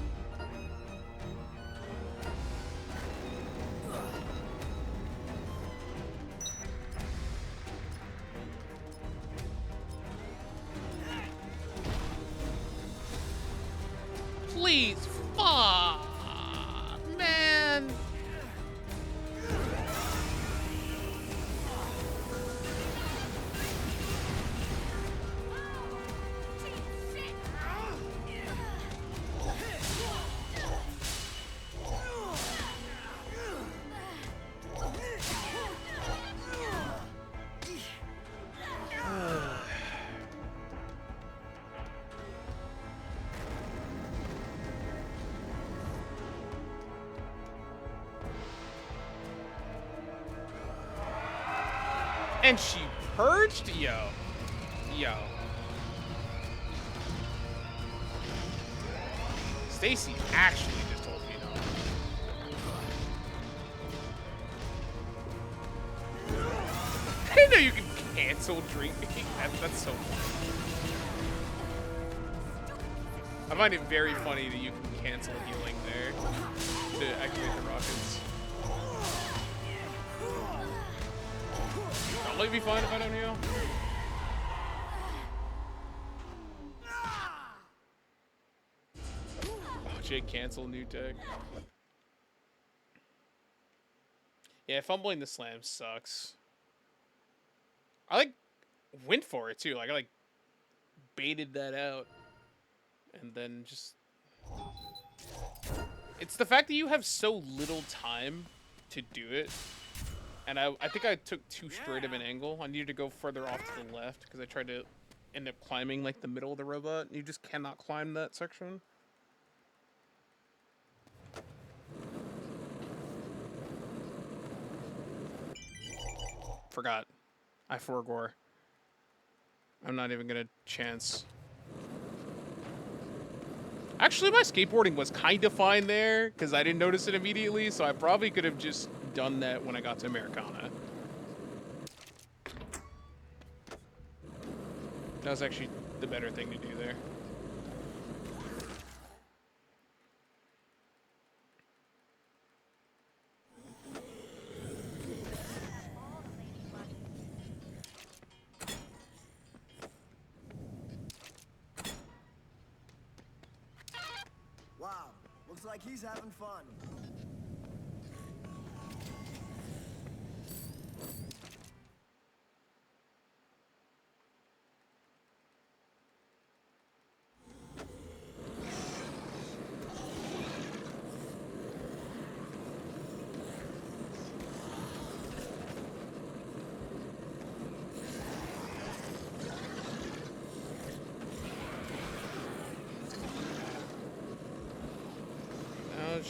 Please, fuck, man. And she purged? Yo. Stacy actually just told me no. I didn't know you can cancel drinking. That's so funny. I find it very funny that you can cancel healing there to activate the rockets. Will it be fine if I don't heal? Oh, Jake, cancel new tech. Yeah, fumbling the slam sucks. I like went for it too. Like I baited that out, and then just it's the fact that you have so little time to do it. And I think I took too straight of an angle. I needed to go further off to the left because I tried to end up climbing like the middle of the robot. You just cannot climb that section. Forgot. I forgore. I'm not even gonna chance. Actually, my skateboarding was kind of fine there because I didn't notice it immediately, so I probably could have just done that when I got to Americana. That was actually the better thing to do there. Wow, looks like he's having fun.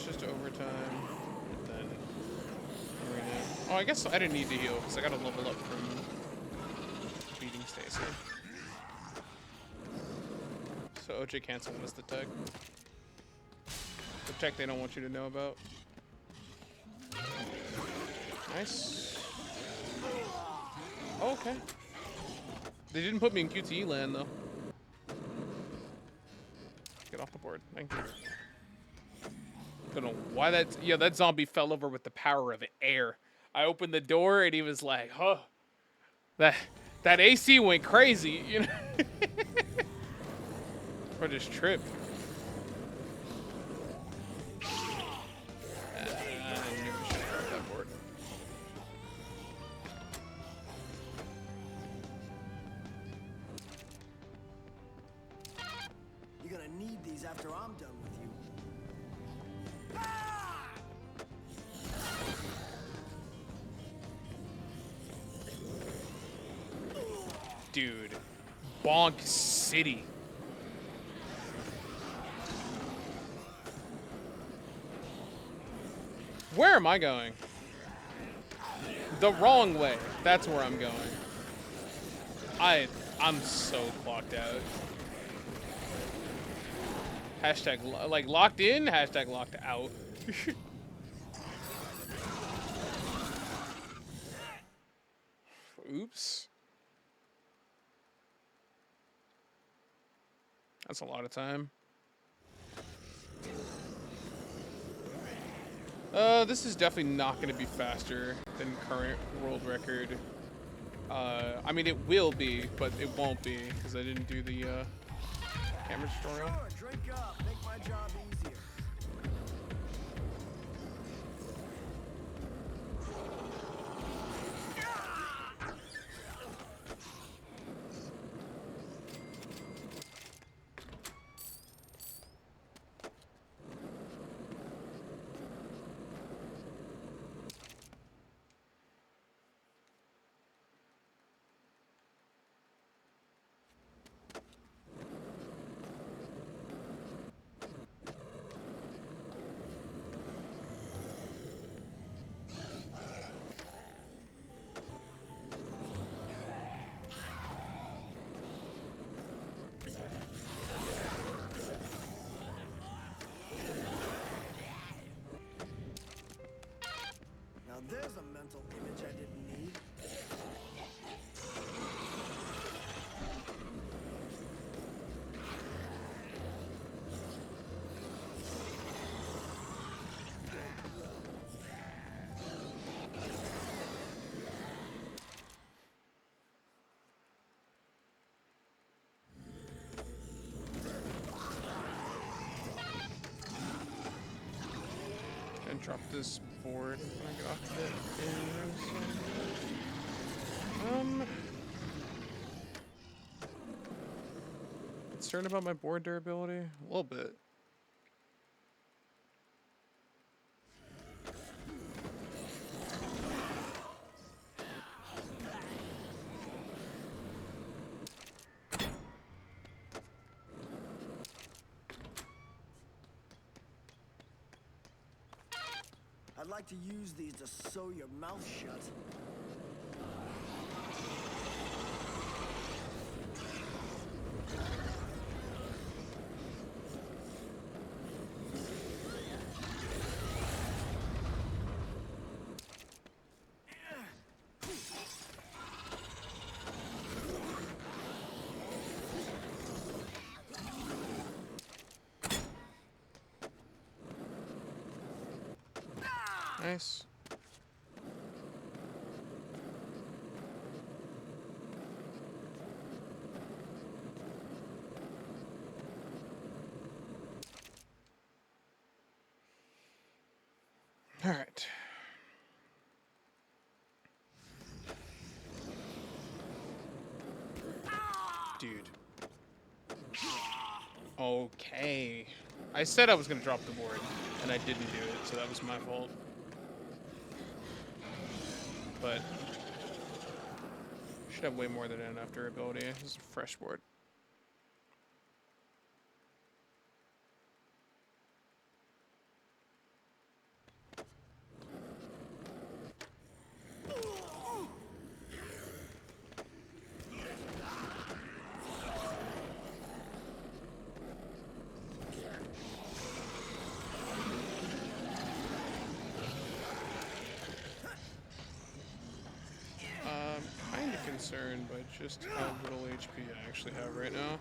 it's just overtime. And then we're gonna... Oh, I guess I didn't need to heal, because I got to level up from beating Stacy. So OJ canceling was the tech. The tech they don't want you to know about. Nice. Oh, okay. They didn't put me in QTE land, though. Get off the board. Thank you. Don't know why that... Yeah, that zombie fell over with the power of air. I opened the door, and he was like, huh. That AC went crazy, you know? Or just tripped. I knew we should grab that board. You're gonna need these after I'm done with you. Dude. Bonk City. Where am I going? The wrong way. That's where I'm going. I'm so clocked out. Hashtag, like, locked in, hashtag locked out. Oops. That's a lot of time. This is definitely not going to be faster than current world record. I mean, it will be, but it won't be, because I didn't do the, camera tutorial. Sure, drink up. Make my job easier. Now there's a mental image I didn't need. And drop this board when I get off of it. Concerned about my board durability? A little bit. I'd like to use these to sew your mouth shut. Nice. All right. Dude. Okay. I said I was going to drop the board, and I didn't do it, so that was my fault. But should have way more than enough durability. This is a fresh board. concerned by just how little HP I actually have right now.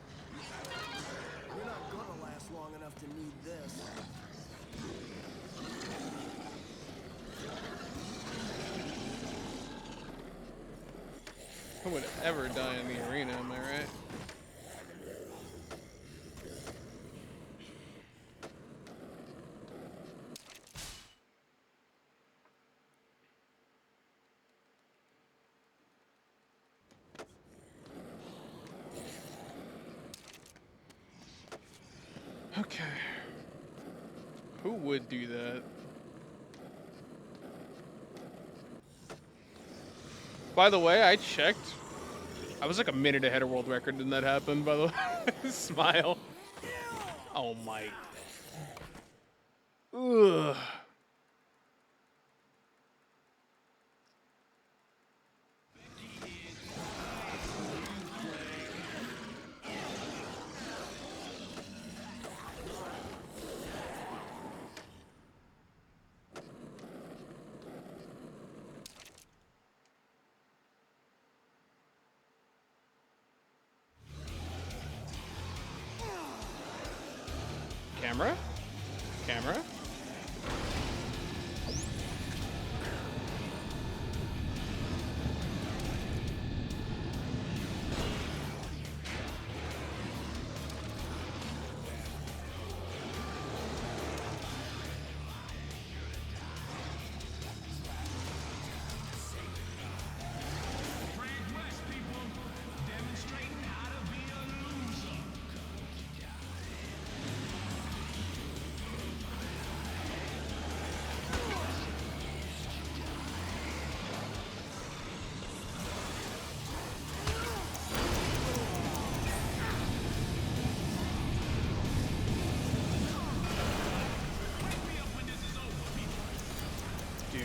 You're not gonna last long enough to need this. Who would ever die in the arena, am I right? Okay. Who would do that? By the way, I checked. I was like a minute ahead of world record when that happened, by the way. Smile. Oh my. Ugh. Camera? Camera? Dude.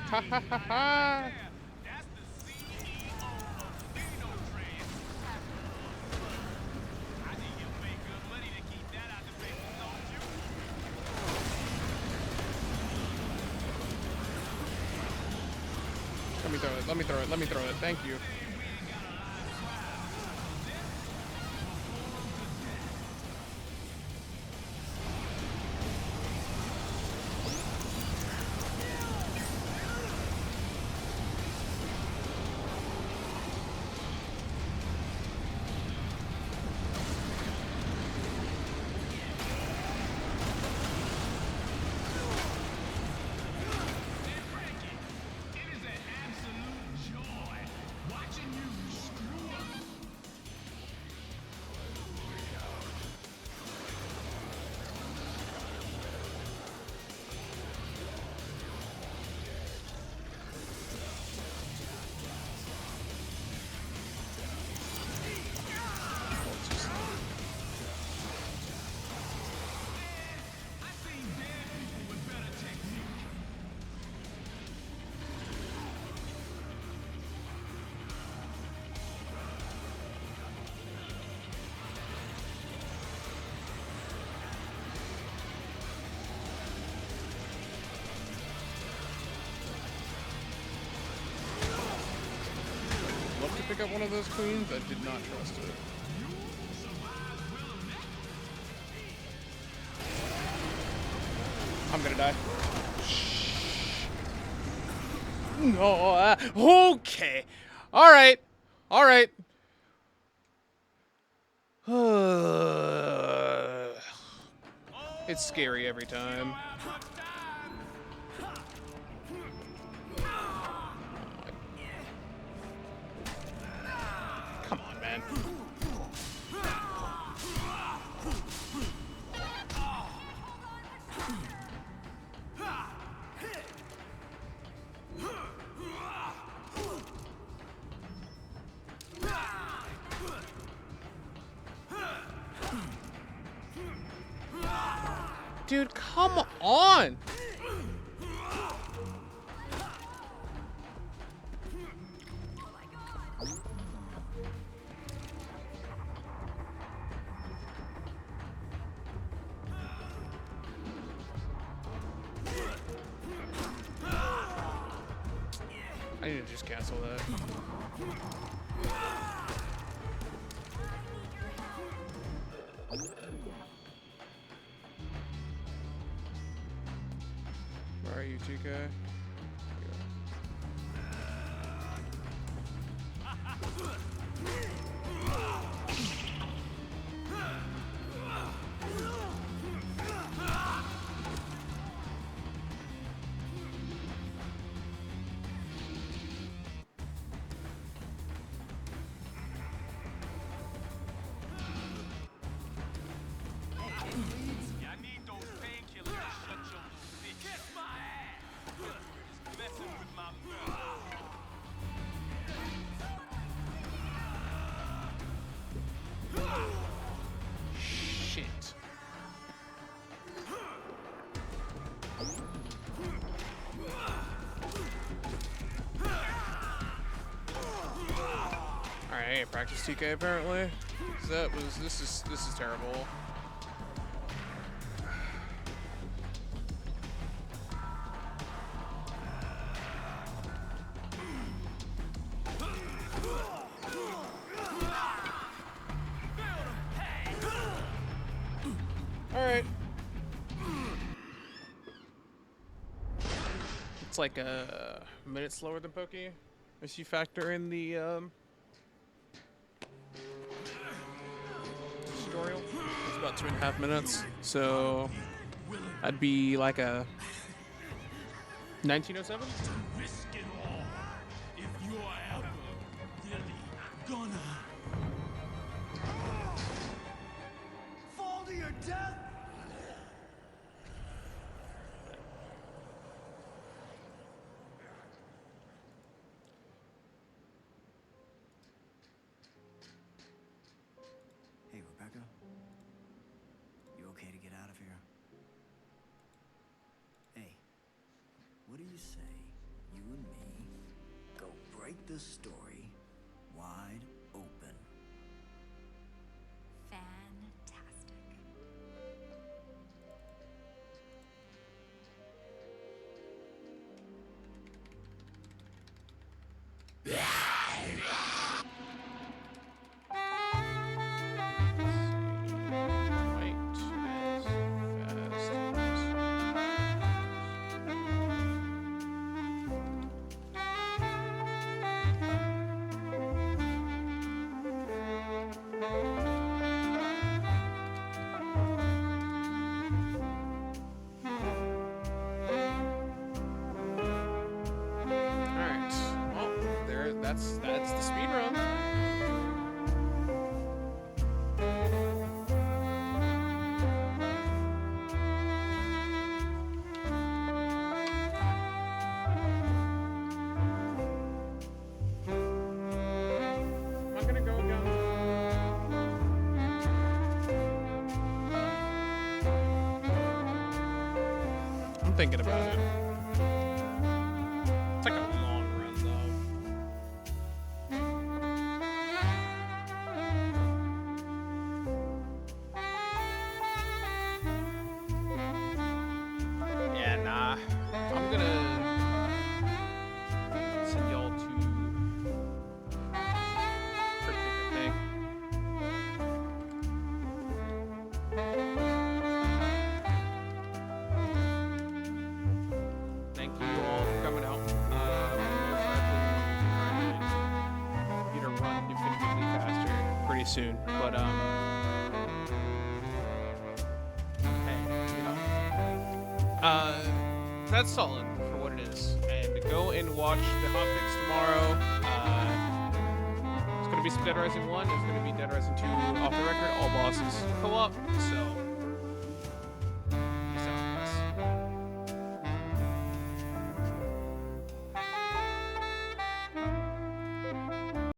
Ha ha ha ha! Let me throw it, let me throw it, let me throw it. Thank you. Pick up one of those queens, I did not trust it. I'm gonna die. No, okay. Alright. Alright. It's scary every time. Come on, man. Dude, come on! I need to just cancel that. Where are you, TK? I need those painkillers to shut your little bitch. Kiss my ass! Just messing with my Shit. Alright, practice TK apparently. This is terrible. Alright. It's like a minute slower than Pokey. If you factor in the tutorial. It's about 2.5 minutes. So I'd be like a 1907? risk it all if you're ever really gonna fall to your death. Hey, Rebecca. You okay to get out of here? Hey, what do you say? You and me go break this story wide open. Fantastic. Alright. Well, that's the speed run. Am I gonna go again? I'm thinking about it. It's like a long run, though. Yeah, nah. I'm gonna send y'all to pretty good thing. Thank you all for coming out. Need to run definitively faster pretty soon, but hey, you know, that's solid for what it is. And go and watch the hotfix tomorrow. It's gonna be some Dead Rising 1. There's gonna be Dead Rising 2 off the record, all bosses co-op. So.